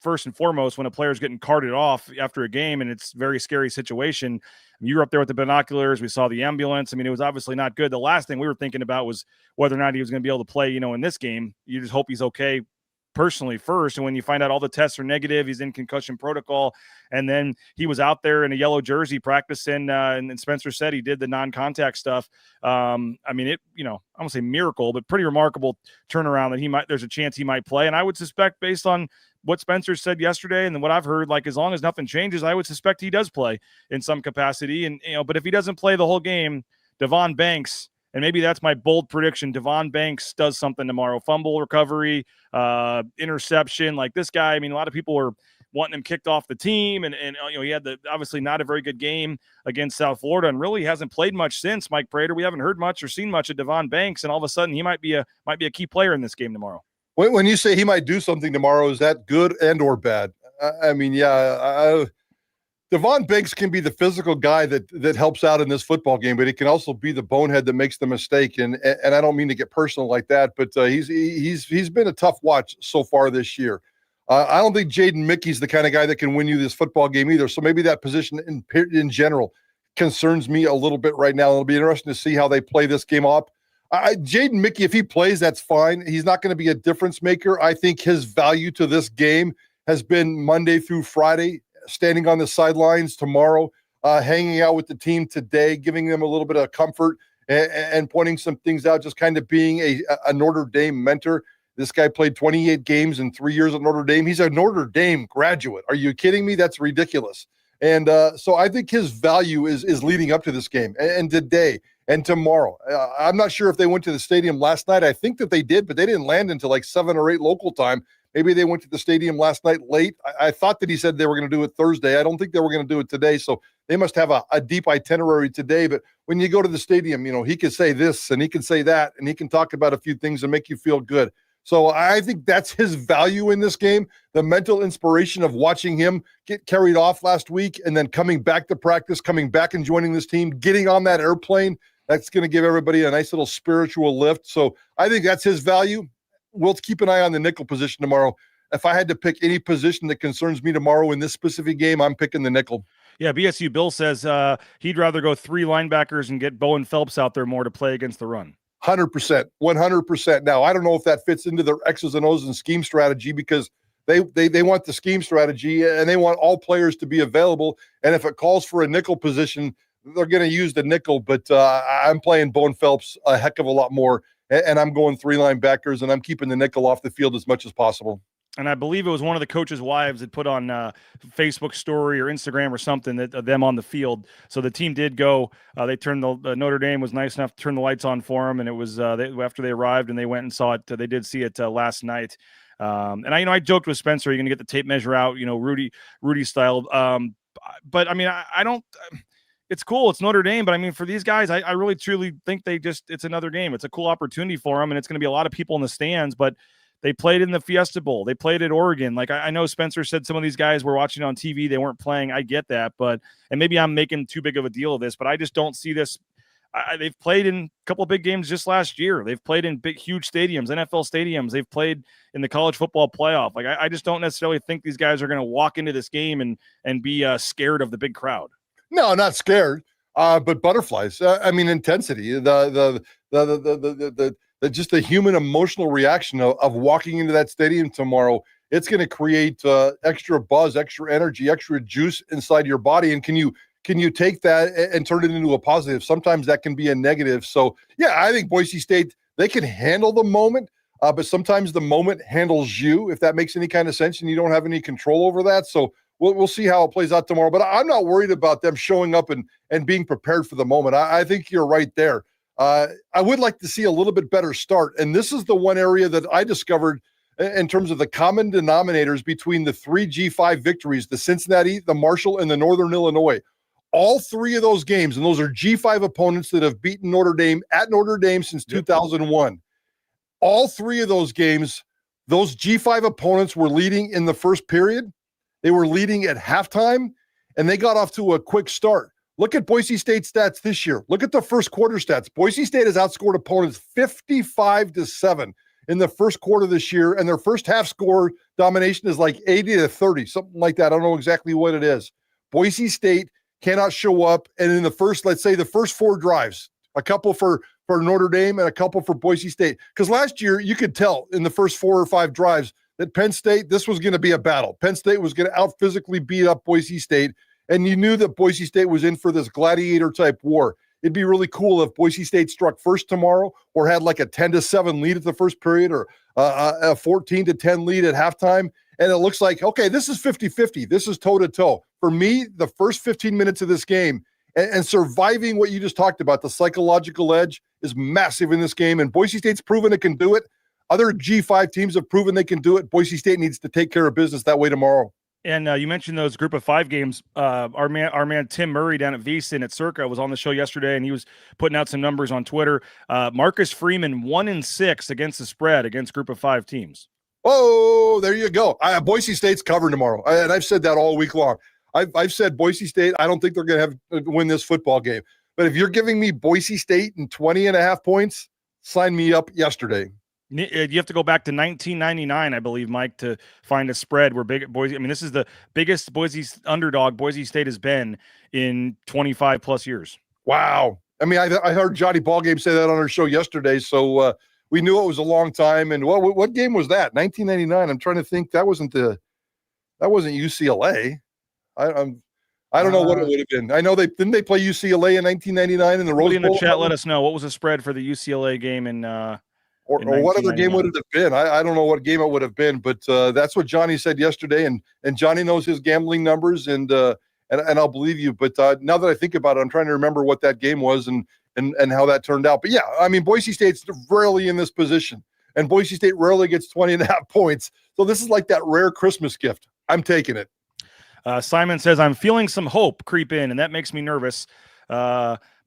D: first and foremost when a player's getting carted off after a game and it's a very scary situation. You were up there with the binoculars. We saw the ambulance. I mean, it was obviously not good. The last thing we were thinking about was whether or not he was going to be able to play, in this game. You just hope he's okay personally first. And when you find out all the tests are negative, he's in concussion protocol. And then he was out there in a yellow jersey practicing. And Spencer said he did the non-contact stuff. I mean, I won't say miracle, but pretty remarkable turnaround that there's a chance he might play. And I would suspect, based on what Spencer said yesterday and what I've heard, like, as long as nothing changes, I would suspect he does play in some capacity. And, but if he doesn't play the whole game, Devon Banks And maybe that's my bold prediction. Devon Banks does something tomorrow. Fumble recovery, interception. Like this guy, I mean, a lot of people were wanting him kicked off the team. And he had obviously not a very good game against South Florida and really hasn't played much since. Mike Prater, we haven't heard much or seen much of Devon Banks. And all of a sudden he might be a key player in this game tomorrow.
J: When you say he might do something tomorrow, is that good and or bad? I mean, Devon Banks can be the physical guy that helps out in this football game, but he can also be the bonehead that makes the mistake. And I don't mean to get personal like that, but he's been a tough watch so far this year. I don't think Jaden Mickey's the kind of guy that can win you this football game either. So maybe that position in general concerns me a little bit right now. It'll be interesting to see how they play this game up. Jaden Mickey, if he plays, that's fine. He's not going to be a difference maker. I think his value to this game has been Monday through Friday, standing on the sidelines tomorrow, hanging out with the team today, giving them a little bit of comfort and pointing some things out, just kind of being a Notre Dame mentor. This guy played 28 games in 3 years at Notre Dame. He's a Notre Dame graduate. Are you kidding me? That's ridiculous. And so I think his value is leading up to this game and today and tomorrow. I'm not sure if they went to the stadium last night. I think that they did, but they didn't land until like 7 or 8 local time. Maybe they went to the stadium last night late. I thought that he said they were going to do it Thursday. I don't think they were going to do it today. So they must have a deep itinerary today. But when you go to the stadium, he can say this and he can say that, and he can talk about a few things and make you feel good. So I think that's his value in this game, the mental inspiration of watching him get carried off last week and then coming back to practice, coming back and joining this team, getting on that airplane. That's going to give everybody a nice little spiritual lift. So I think that's his value. We'll keep an eye on the nickel position tomorrow. If I had to pick any position that concerns me tomorrow in this specific game, I'm picking the nickel.
D: Yeah, BSU Bill says he'd rather go 3 linebackers and get Bowen Phelps out there more to play against the run.
J: 100%, 100%. Now, I don't know if that fits into their X's and O's and scheme strategy because they want the scheme strategy and they want all players to be available. And if it calls for a nickel position, they're going to use the nickel. But I'm playing Bowen Phelps a heck of a lot more, and I'm going 3 linebackers, and I'm keeping the nickel off the field as much as possible.
D: And I believe it was one of the coaches' wives that put on Facebook story or Instagram or something that them on the field. So the team did go. They turned Notre Dame was nice enough to turn the lights on for them, and it was after they arrived and they went and saw it. They did see it last night. And I joked with Spencer, you're going to get the tape measure out, Rudy style. But I mean, I don't. It's cool. It's Notre Dame, but I mean, for these guys, I really truly think it's another game. It's a cool opportunity for them, and it's going to be a lot of people in the stands, but. They played in the Fiesta Bowl. They played at Oregon. Like I know Spencer said some of these guys were watching on TV. They weren't playing. I get that, and maybe I'm making too big of a deal of this, but I just don't see this. They've played in a couple of big games just last year. They've played in big, huge stadiums, NFL stadiums. They've played in the college football playoff. Like I just don't necessarily think these guys are going to walk into this game and be scared of the big crowd.
J: No, not scared, but butterflies. I mean, intensity. Just the human emotional reaction of walking into that stadium tomorrow, it's going to create extra buzz, extra energy, extra juice inside your body. And can you take that and turn it into a positive? Sometimes that can be a negative. So, yeah, I think Boise State, they can handle the moment, but sometimes the moment handles you, if that makes any kind of sense, and you don't have any control over that. So we'll see how it plays out tomorrow. But I'm not worried about them showing up and being prepared for the moment. I think you're right there. I would like to see a little bit better start. And this is the one area that I discovered in terms of the common denominators between the 3 G5 victories, the Cincinnati, the Marshall, and the Northern Illinois. All 3 of those games, and those are G5 opponents that have beaten Notre Dame at Notre Dame since 2001. All 3 of those games, those G5 opponents were leading in the first period. They were leading at halftime, and they got off to a quick start. Look at Boise State stats this year. Look at the first quarter stats. Boise State has outscored opponents 55-7 in the first quarter this year, and their first half score domination is like 80-30, something like that. I don't know exactly what it is. Boise State cannot show up, and in the first 4 drives, a couple for Notre Dame and a couple for Boise State. Because last year, you could tell in the first 4 or 5 drives that Penn State, this was going to be a battle. Penn State was going to out-physically beat up Boise State. And you knew that Boise State was in for this gladiator-type war. It'd be really cool if Boise State struck first tomorrow or had like a 10-7 lead at the first period or a 14-10 lead at halftime. And it looks like, okay, this is 50-50. This is toe-to-toe. For me, the first 15 minutes of this game and surviving what you just talked about, the psychological edge, is massive in this game, and Boise State's proven it can do it. Other G5 teams have proven they can do it. Boise State needs to take care of business that way tomorrow.
D: And you mentioned those group of 5 games. Our man Tim Murray down at VSiN at Circa was on the show yesterday, and he was putting out some numbers on Twitter. Marcus Freeman 1-6 against the spread against group of 5 teams.
J: Oh, there you go. Boise State's covering tomorrow, and I've said that all week long. I've said Boise State, I don't think they're going to win this football game. But if you're giving me Boise State and 20.5 points, sign me up yesterday.
D: You have to go back to 1999, I believe, Mike, to find a spread where Boise. I mean, this is the biggest underdog Boise State has been in 25 plus years.
J: Wow. I mean, I heard Johnny Ballgame say that on our show yesterday, so we knew it was a long time. And what game was that? 1999. I'm trying to think. That wasn't UCLA. I don't know what it would have been. I know they play UCLA in 1999 in the Rose Bowl.
D: In the chat, let us know what was the spread for the UCLA game in.
J: Or what other game would it have been? I don't know what game it would have been, but that's what Johnny said yesterday, and Johnny knows his gambling numbers, and I'll believe you. But now that I think about it, I'm trying to remember what that game was and how that turned out. But yeah, I mean, Boise State's rarely in this position, and Boise State rarely gets 20.5 points. So this is like that rare Christmas gift. I'm taking it.
D: Simon says, I'm feeling some hope creep in, and that makes me nervous.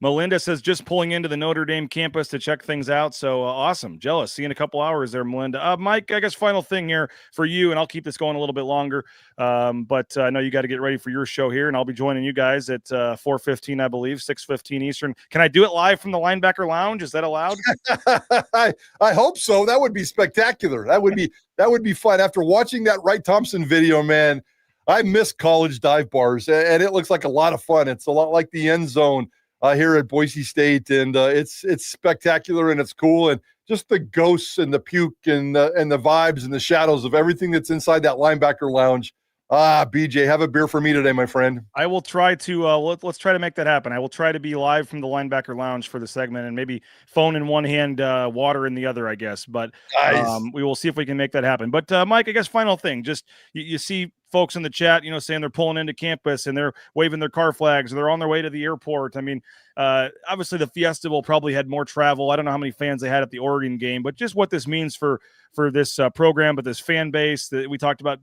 D: Melinda says, just pulling into the Notre Dame campus to check things out. So awesome. Jealous. See you in a couple hours there, Melinda. Mike, I guess final thing here for you, and I'll keep this going a little bit longer. But I know you got to get ready for your show here, and I'll be joining you guys at 4:15, I believe, 6:15 Eastern. Can I do it live from the Linebacker Lounge? Is that allowed?
J: I hope so. That would be spectacular. That would be fun. After watching that Wright Thompson video, man, I miss college dive bars, and it looks like a lot of fun. It's a lot like the end zone here at Boise State, and it's spectacular and it's cool, and just the ghosts and the puke and the vibes and the shadows of everything that's inside that Linebacker Lounge. BJ, have a beer for me today, my friend.
D: I will try to let's try to make that happen. I will try to be live from the Linebacker Lounge for the segment, and maybe phone in one hand, water in the other, I guess. But
J: nice.
D: We will see if we can make that happen. But Mike, I guess final thing, just you see folks in the chat, saying they're pulling into campus and they're waving their car flags, or they're on their way to the airport. I mean, obviously the Fiesta Bowl probably had more travel. I don't know how many fans they had at the Oregon game, but just what this means for this program, but this fan base that we talked about,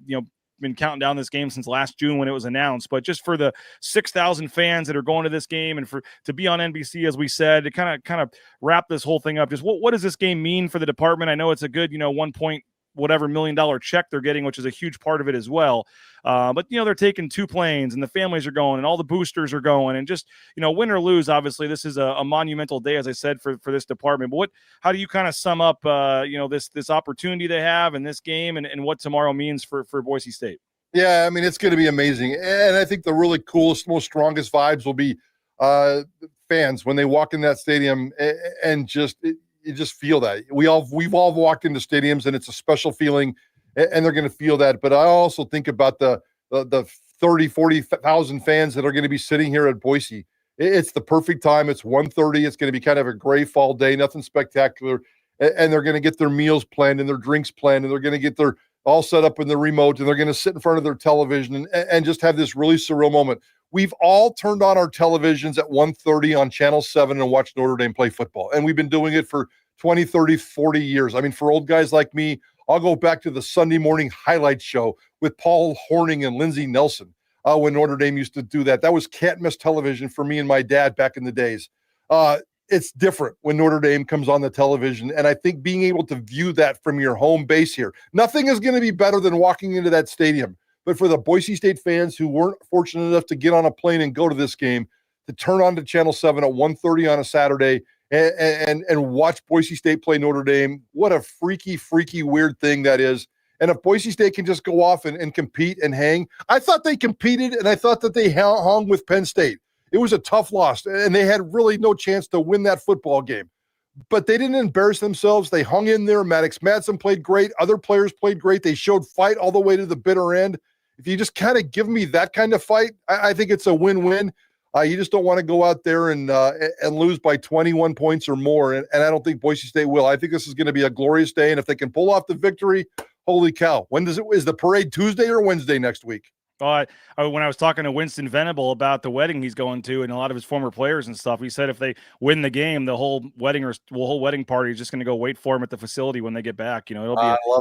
D: been counting down this game since last June when it was announced, but just for the 6,000 fans that are going to this game, and to be on NBC, as we said, to kind of wrap this whole thing up, just what does this game mean for the department? I know it's a good, $1 million check they're getting, which is a huge part of it as well. But they're taking 2 planes, and the families are going, and all the boosters are going, and just, win or lose, obviously this is a monumental day, as I said, for this department. But how do you kind of sum up, this opportunity they have in this game, and what tomorrow means for Boise State?
J: Yeah, I mean, it's going to be amazing. And I think the really coolest, most strongest vibes will be fans when they walk in that stadium, and you just feel that. We've all walked into stadiums, and it's a special feeling, and they're going to feel that. But I also think about the 30, 40,000 fans that are going to be sitting here at Boise. It's the perfect time. It's 1:30. It's going to be kind of a gray fall day, nothing spectacular. And they're going to get their meals planned and their drinks planned, and they're going to get their all set up in the remote, and they're going to sit in front of their television and just have this really surreal moment. We've all turned on our televisions at 1:30 on Channel 7 and watched Notre Dame play football. And we've been doing it for 20, 30, 40 years. I mean, for old guys like me, I'll go back to the Sunday morning highlight show with Paul Horning and Lindsey Nelson when Notre Dame used to do that. That was can't miss television for me and my dad back in the days. It's different when Notre Dame comes on the television. And I think being able to view that from your home base here, nothing is going to be better than walking into that stadium. But for the Boise State fans who weren't fortunate enough to get on a plane and go to this game, to turn on to Channel 7 at 1:30 on a Saturday and watch Boise State play Notre Dame, what a freaky, weird thing that is. And if Boise State can just go off and compete and hang, I thought they competed, and I thought that they hung with Penn State. It was a tough loss, and they had really no chance to win that football game. But they didn't embarrass themselves. They hung in there. Madson played great. Other players played great. They showed fight all the way to the bitter end. If you just kind of give me that kind of fight, I think it's a win-win. You just don't want to go out there and lose by 21 points or more, and I don't think Boise State will. I think this is going to be a glorious day, and if they can pull off the victory, holy cow. When is the parade, Tuesday or Wednesday next week?
D: When I was talking to Winston Venable about the wedding he's going to and a lot of his former players and stuff, he said if they win the game, the whole wedding party is just going to go wait for him at the facility when they get back. You know,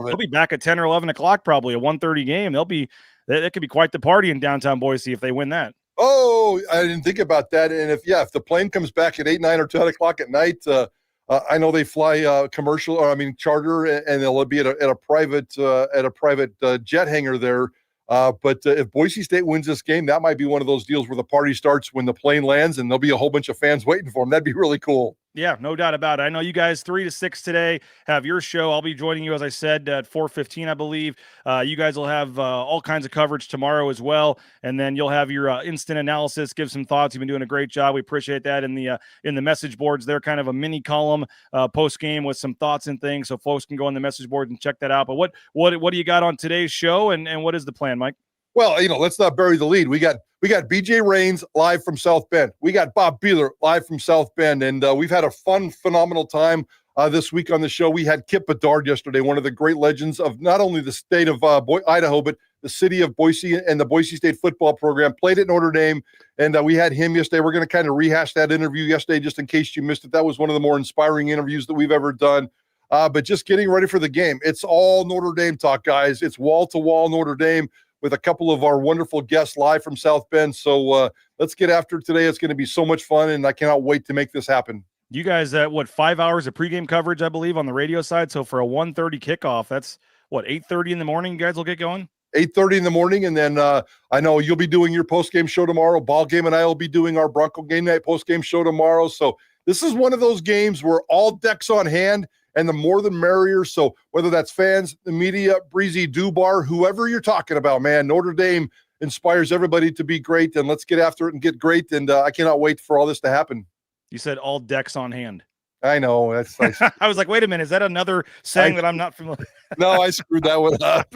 D: they'll be back at 10 or 11 o'clock, probably a 1:30 game. That could be quite the party in downtown Boise if they win that.
J: Oh, I didn't think about that. And if the plane comes back at 8, 9, or 10 o'clock at night, I know they fly charter, and they'll be at a private jet hangar there. But if Boise State wins this game, that might be one of those deals where the party starts when the plane lands, and there'll be a whole bunch of fans waiting for them. That'd be really cool.
D: Yeah, no doubt about it. I know you guys 3 to 6 today have your show. I'll be joining you, as I said, at 4:15, I believe. You guys will have all kinds of coverage tomorrow as well, and then you'll have your instant analysis, give some thoughts. You've been doing a great job. We appreciate that. In the message boards, they're kind of a mini column post game with some thoughts and things, so folks can go on the message board and check that out. But what do you got on today's show, and what is the plan, Mike?
J: Well, let's not bury the lead. We got BJ Rains live from South Bend. We got Bob Beeler live from South Bend, and we've had a phenomenal time this week on the show. We had Kip Bedard yesterday, one of the great legends of not only the state of Idaho, but the city of Boise and the Boise State football program. Played at Notre Dame, and we had him yesterday. We're going to kind of rehash that interview yesterday, just in case you missed it. That was one of the more inspiring interviews that we've ever done. But just getting ready for the game. It's all Notre Dame talk, guys. It's wall-to-wall Notre Dame, with a couple of our wonderful guests live from South Bend. So let's get after it today. It's going to be so much fun, and I cannot wait to make this happen. You guys, 5 hours of pregame coverage, I believe, on the radio side. So for a 1:30 kickoff, that's 8:30 in the morning. You guys will get going? 8:30 in the morning, and then I know you'll be doing your postgame show tomorrow. Ball Game and I will be doing our Bronco Game Night postgame show tomorrow. So this is one of those games where all decks on hand, and the more the merrier. So whether that's fans, the media, Breezy, Dubar, whoever you're talking about, man, Notre Dame inspires everybody to be great, and let's get after it and get great. And I cannot wait for all this to happen. You said all decks on hand. I know. That's nice. I was like, wait a minute. Is that another saying that I'm not familiar? No, I screwed that one up.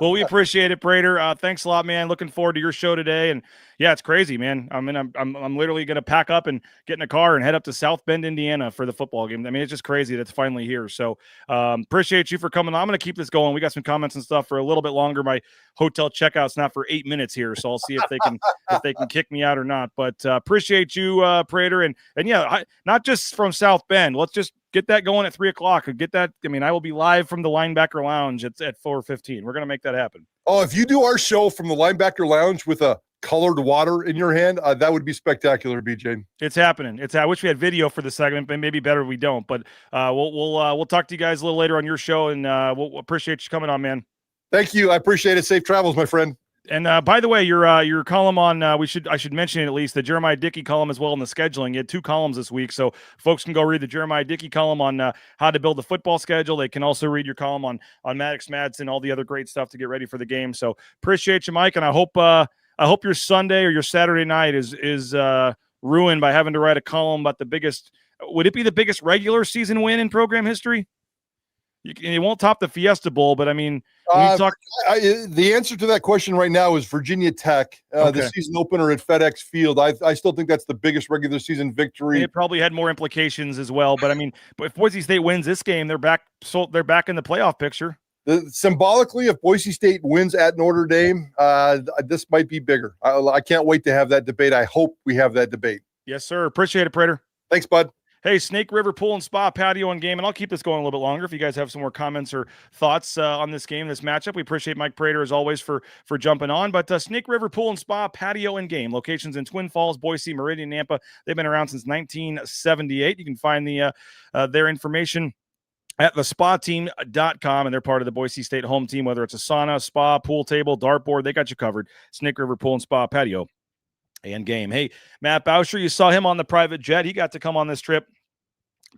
J: Well, we appreciate it, Prater. Thanks a lot, man. Looking forward to your show today. And yeah, it's crazy, man. I mean, I'm literally going to pack up and get in a car and head up to South Bend, Indiana for the football game. I mean, it's just crazy that's finally here. So appreciate you for coming on. I'm going to keep this going. We got some comments and stuff for a little bit longer. My hotel checkout's not for 8 minutes here, so I'll see if they can kick me out or not. But appreciate you, Prater. And yeah, not just from South Bend. Let's just get that going at 3 o'clock. Get that. I mean, I will be live from the Linebacker Lounge at 4:15. We're going to make that happen. Oh, if you do our show from the Linebacker Lounge with a colored water in your hand, that would be spectacular, BJ. It's happening. I wish we had video for the segment, but maybe better we don't. But we'll talk to you guys a little later on your show, and we'll appreciate you coming on, man. Thank you. I appreciate it. Safe travels, my friend. And by the way, your column on I should mention it at least, the Jeremiah Dickey column as well in the scheduling. You had 2 columns this week, so folks can go read the Jeremiah Dickey column on how to build the football schedule. They can also read your column on Maddox, Madson, all the other great stuff to get ready for the game. So appreciate you, Mike, and I hope your Sunday or your Saturday night is ruined by having to write a column about the biggest. Would it be the biggest regular season win in program history? It won't top the Fiesta Bowl, but I mean, the answer to that question right now is Virginia Tech, the season opener at FedEx Field. I still think that's the biggest regular season victory. It probably had more implications as well, but I mean, if Boise State wins this game, they're back in the playoff picture. Symbolically, if Boise State wins at Notre Dame, this might be bigger. I can't wait to have that debate. I hope we have that debate. Yes, sir. Appreciate it, Prater. Thanks, bud. Hey, Snake River Pool and Spa Patio and Game, and I'll keep this going a little bit longer if you guys have some more comments or thoughts on this game, this matchup. We appreciate Mike Prater, as always, for jumping on. But Snake River Pool and Spa Patio and Game, locations in Twin Falls, Boise, Meridian, Nampa. They've been around since 1978. You can find their information at thespateam.com, and they're part of the Boise State home team, whether it's a sauna, spa, pool table, dartboard, they got you covered. Snake River Pool and Spa Patio and Game. Hey, Matt Bauscher, you saw him on the private jet. He got to come on this trip.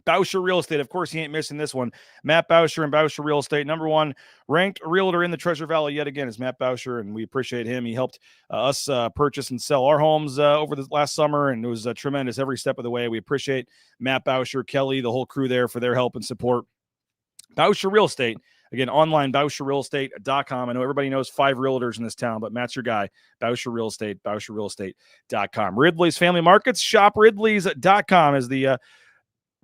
J: Bauscher Real Estate, of course, he ain't missing this one. Matt Bauscher and Bauscher Real Estate, #1 ranked realtor in the Treasure Valley yet again is Matt Bauscher, and we appreciate him. He helped us purchase and sell our homes over the last summer, and it was tremendous every step of the way. We appreciate Matt Bauscher, Kelly, the whole crew there for their help and support. Bauscher Real Estate, again, online, BauscherRealEstate.com. I know everybody knows 5 realtors in this town, but Matt's your guy. Bauscher Real Estate, BauscherRealEstate.com. Ridley's Family Markets, ShopRidleys.com is the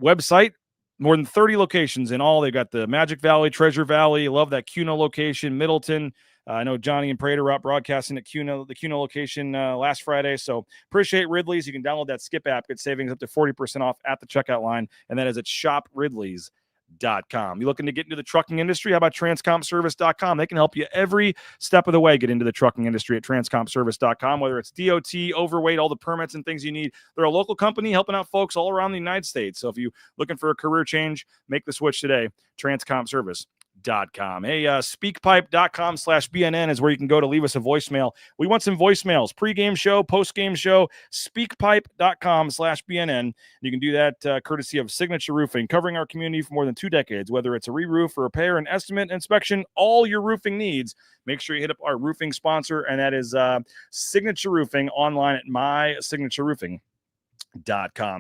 J: website. More than 30 locations in all. They've got the Magic Valley, Treasure Valley. Love that Cuno location, Middleton,
D: I know Johnny and Prater were out broadcasting at the Cuno location last Friday. So appreciate Ridley's. You can download that Skip app, get savings up to 40% off at the checkout line. And that is at shopridleys.com. You looking to get into the trucking industry? How about transcompservice.com? They can help you every step of the way get into the trucking industry at transcompservice.com, whether it's DOT, overweight, all the permits and things you need. They're a local company helping out folks all around the United States. So if you're looking for a career change, make the switch today. transcompservice.com. Hey, speakpipe.com/BNN is where you can go to leave us a voicemail. We want some voicemails, pregame show, postgame show, speakpipe.com/BNN. You can do that courtesy of Signature Roofing, covering our community for more than 2 decades, whether it's a re-roof or repair, an estimate, inspection, all your roofing needs. Make sure you hit up our roofing sponsor, and that is Signature Roofing, online at mysignatureroofing.com.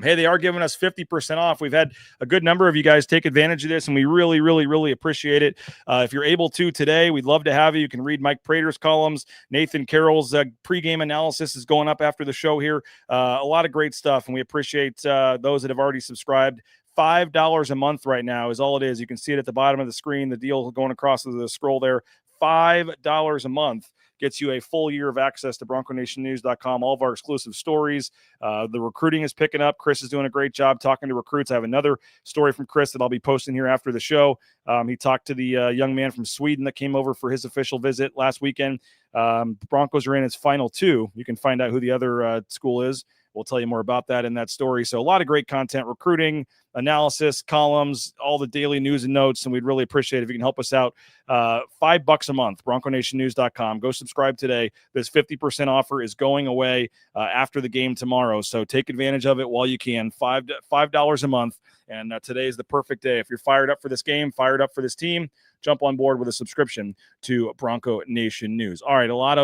D: Hey, they are giving us 50% off. We've had a good number of you guys take advantage of this, and we really, really, really appreciate it. If you're able to today, we'd love to have you. You can read Mike Prater's columns. Nathan Carroll's pregame analysis is going up after the show here. A lot of great stuff, and we appreciate those that have already subscribed. $5 a month right now is all it is. You can see it at the bottom of the screen, the deal going across the scroll there. $5 a month gets you a full year of access to BroncoNationNews.com, all of our exclusive stories. The recruiting is picking up. Chris is doing a great job talking to recruits. I have another story from Chris that I'll be posting here after the show. He talked to the young man from Sweden that came over for his official visit last weekend. Broncos are in its final 2. You can find out who the other school is. We'll tell you more about that in that story. So a lot of great content, recruiting, analysis, columns, all the daily news and notes, and we'd really appreciate it if you can help us out. $5 a month, BroncoNationNews.com. Go subscribe today. This 50% offer is going away after the game tomorrow, so take advantage of it while you can. $5 a month, and today is the perfect day. If you're fired up for this game, fired up for this team, jump on board with a subscription to Bronco Nation News. All right, a lot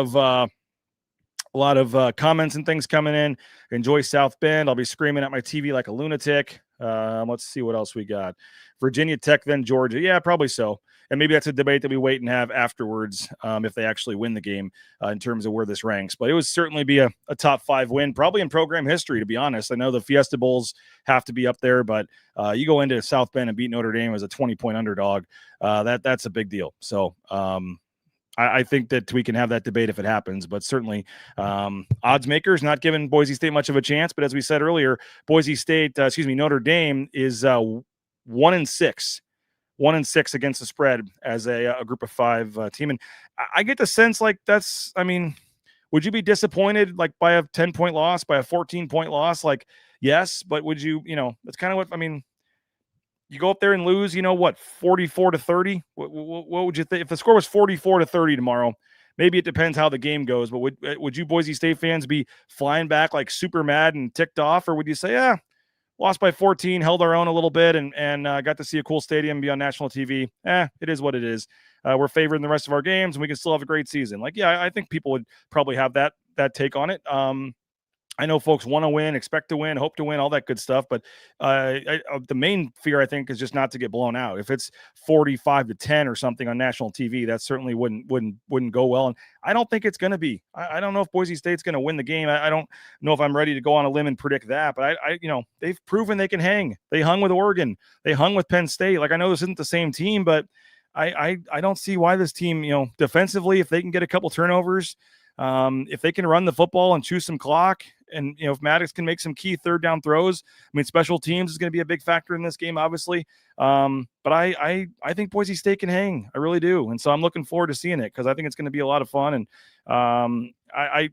D: of comments and things coming in. Enjoy South Bend. I'll be screaming at my TV like a lunatic. Let's see what else we got. Virginia Tech, then Georgia. Yeah, probably so. And maybe that's a debate that we wait and have afterwards if they actually win the game in terms of where this ranks. But it would certainly be a top 5 win, probably in program history, to be honest. I know the Fiesta Bowls have to be up there, but you go into South Bend and beat Notre Dame as a 20-point underdog. That's a big deal. So I think that we can have that debate if it happens, but certainly odds makers not giving Boise State much of a chance. But as we said earlier, Notre Dame is 1-6 against the spread as a group of 5 team. And I get the sense like would you be disappointed like by a 10-point loss, by a 14-point loss? Like, yes, but would you, that's kind of what, you go up there and lose, 44-30? What would you think? If the score was 44-30 tomorrow, maybe it depends how the game goes, but would you Boise State fans be flying back like super mad and ticked off? Or would you say, lost by 14, held our own a little bit and got to see a cool stadium and be on national TV? It is what it is. We're favored in the rest of our games and we can still have a great season. I think people would probably have that take on it. I know folks want to win, expect to win, hope to win, all that good stuff. But the main fear, I think, is just not to get blown out. If it's 45-10 or something on national TV, that certainly wouldn't go well. And I don't think it's going to be. I don't know if Boise State's going to win the game. I don't know if I'm ready to go on a limb and predict that. But they've proven they can hang. They hung with Oregon. They hung with Penn State. I know this isn't the same team, but I don't see why this team, defensively, if they can get a couple turnovers, if they can run the football and chew some clock, and if Maddox can make some key 3rd down throws, special teams is going to be a big factor in this game, obviously. But I think Boise State can hang. I really do, and so I'm looking forward to seeing it because I think it's going to be a lot of fun. And I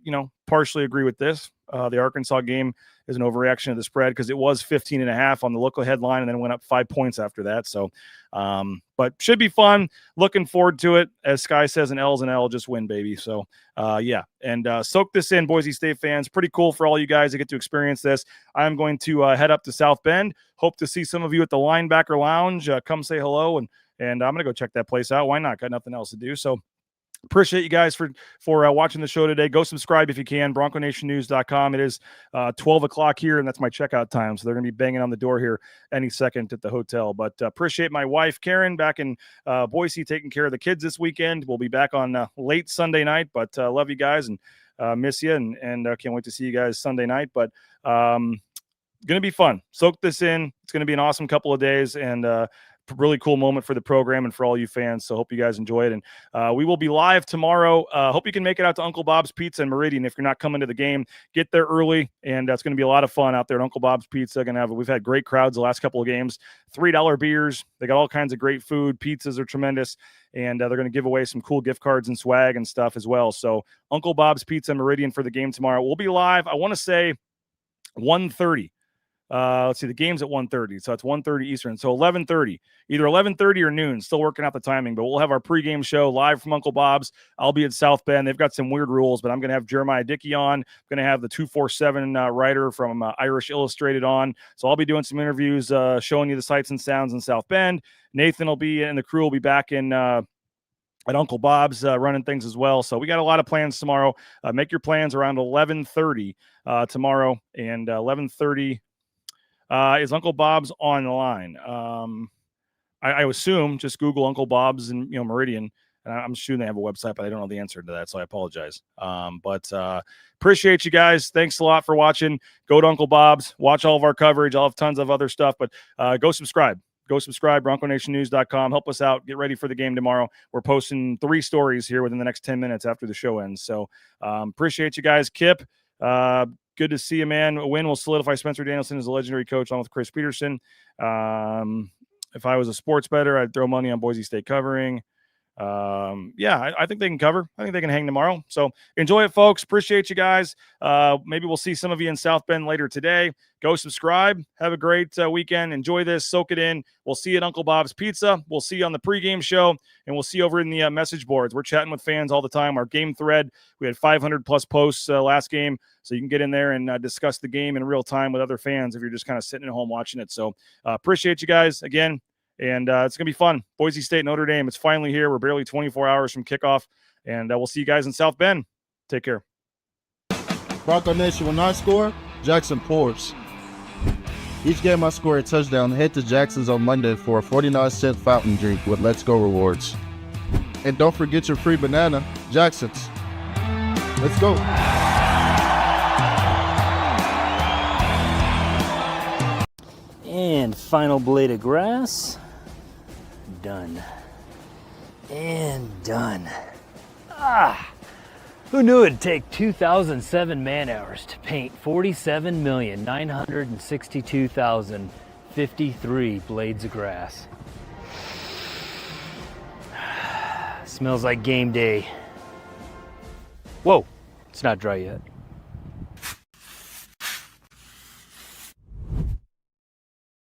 D: partially agree with this. The Arkansas game is an overreaction of the spread because it was 15.5 on the local headline and then went up 5 points after that. So, but should be fun. Looking forward to it. As Sky says, an L's an L, just win, baby. So, yeah. And soak this in, Boise State fans. Pretty cool for all you guys to get to experience this. I'm going to head up to South Bend. Hope to see some of you at the Linebacker Lounge. Come say hello, and I'm going to go check that place out. Why not? Got nothing else to do. So, appreciate you guys for watching the show today. Go subscribe if you can, BroncoNationNews.com. It is 12 o'clock here, and that's my checkout time. So they're going to be banging on the door here any second at the hotel. But appreciate my wife, Karen, back in Boise taking care of the kids this weekend. We'll be back on late Sunday night, but love you guys and miss you. And can't wait to see you guys Sunday night. But going to be fun. Soak this in. It's going to be an awesome couple of days. And really cool moment for the program and for all you fans. So hope you guys enjoy it. And we will be live tomorrow. Hope you can make it out to Uncle Bob's Pizza in Meridian. If you're not coming to the game, get there early, and it's going to be a lot of fun out there at Uncle Bob's Pizza. We've had great crowds the last couple of games. $3 beers. They got all kinds of great food. Pizzas are tremendous, and they're going to give away some cool gift cards and swag and stuff as well. So Uncle Bob's Pizza in Meridian for the game tomorrow. We'll be live, I want to say 1:30. Let's see, the game's at 1:30, so it's 1:30 Eastern. So 11:30, either 11:30 or noon. Still working out the timing, but we'll have our pregame show live from Uncle Bob's. I'll be at South Bend. They've got some weird rules, but I'm going to have Jeremiah Dickey on. I'm going to have the 247 writer from Irish Illustrated on. So I'll be doing some interviews, showing you the sights and sounds in South Bend. Nathan will be, and the crew will be back in at Uncle Bob's running things as well. So we got a lot of plans tomorrow. Make your plans around 11:30 tomorrow, and 11:30. Is Uncle Bob's online? I assume just Google Uncle Bob's and Meridian, and I'm assuming they have a website, but I don't know the answer to that, so I apologize. But appreciate you guys. Thanks a lot for watching. Go to Uncle Bob's, watch all of our coverage. I'll have tons of other stuff, but go subscribe. Go subscribe, BroncoNationNews.com. Help us out. Get ready for the game tomorrow. We're posting 3 stories here within the next 10 minutes after the show ends. So appreciate you guys. Kip, good to see you, man. A win will solidify Spencer Danielson as a legendary coach along with Chris Peterson. If I was a sports bettor, I'd throw money on Boise State covering. I think they can cover. I think they can hang tomorrow. So enjoy it, folks. Appreciate you guys. Maybe we'll see some of you in South Bend later today. Go subscribe. Have a great weekend. Enjoy this. Soak it in. We'll see you at Uncle Bob's Pizza. We'll see you on the pregame show, and we'll see you over in the message boards. We're chatting with fans all the time. Our game thread, we had 500 plus posts last game, so you can get in there and discuss the game in real time with other fans if you're just kind of sitting at home watching it. So appreciate you guys again. And it's going to be fun. Boise State, Notre Dame. It's finally here. We're barely 24 hours from kickoff. And we'll see you guys in South Bend. Take care.
F: Bronco Nation, when I score, Jackson pours. Each game I score a touchdown, head to Jackson's on Monday for a 49-cent fountain drink with Let's Go rewards. And don't forget your free banana, Jackson's. Let's go.
H: And final blade of grass. Done. And done. Who knew it'd take 2,007 man-hours to paint 47,962,053 blades of grass? Smells like game day. Whoa, it's not dry yet.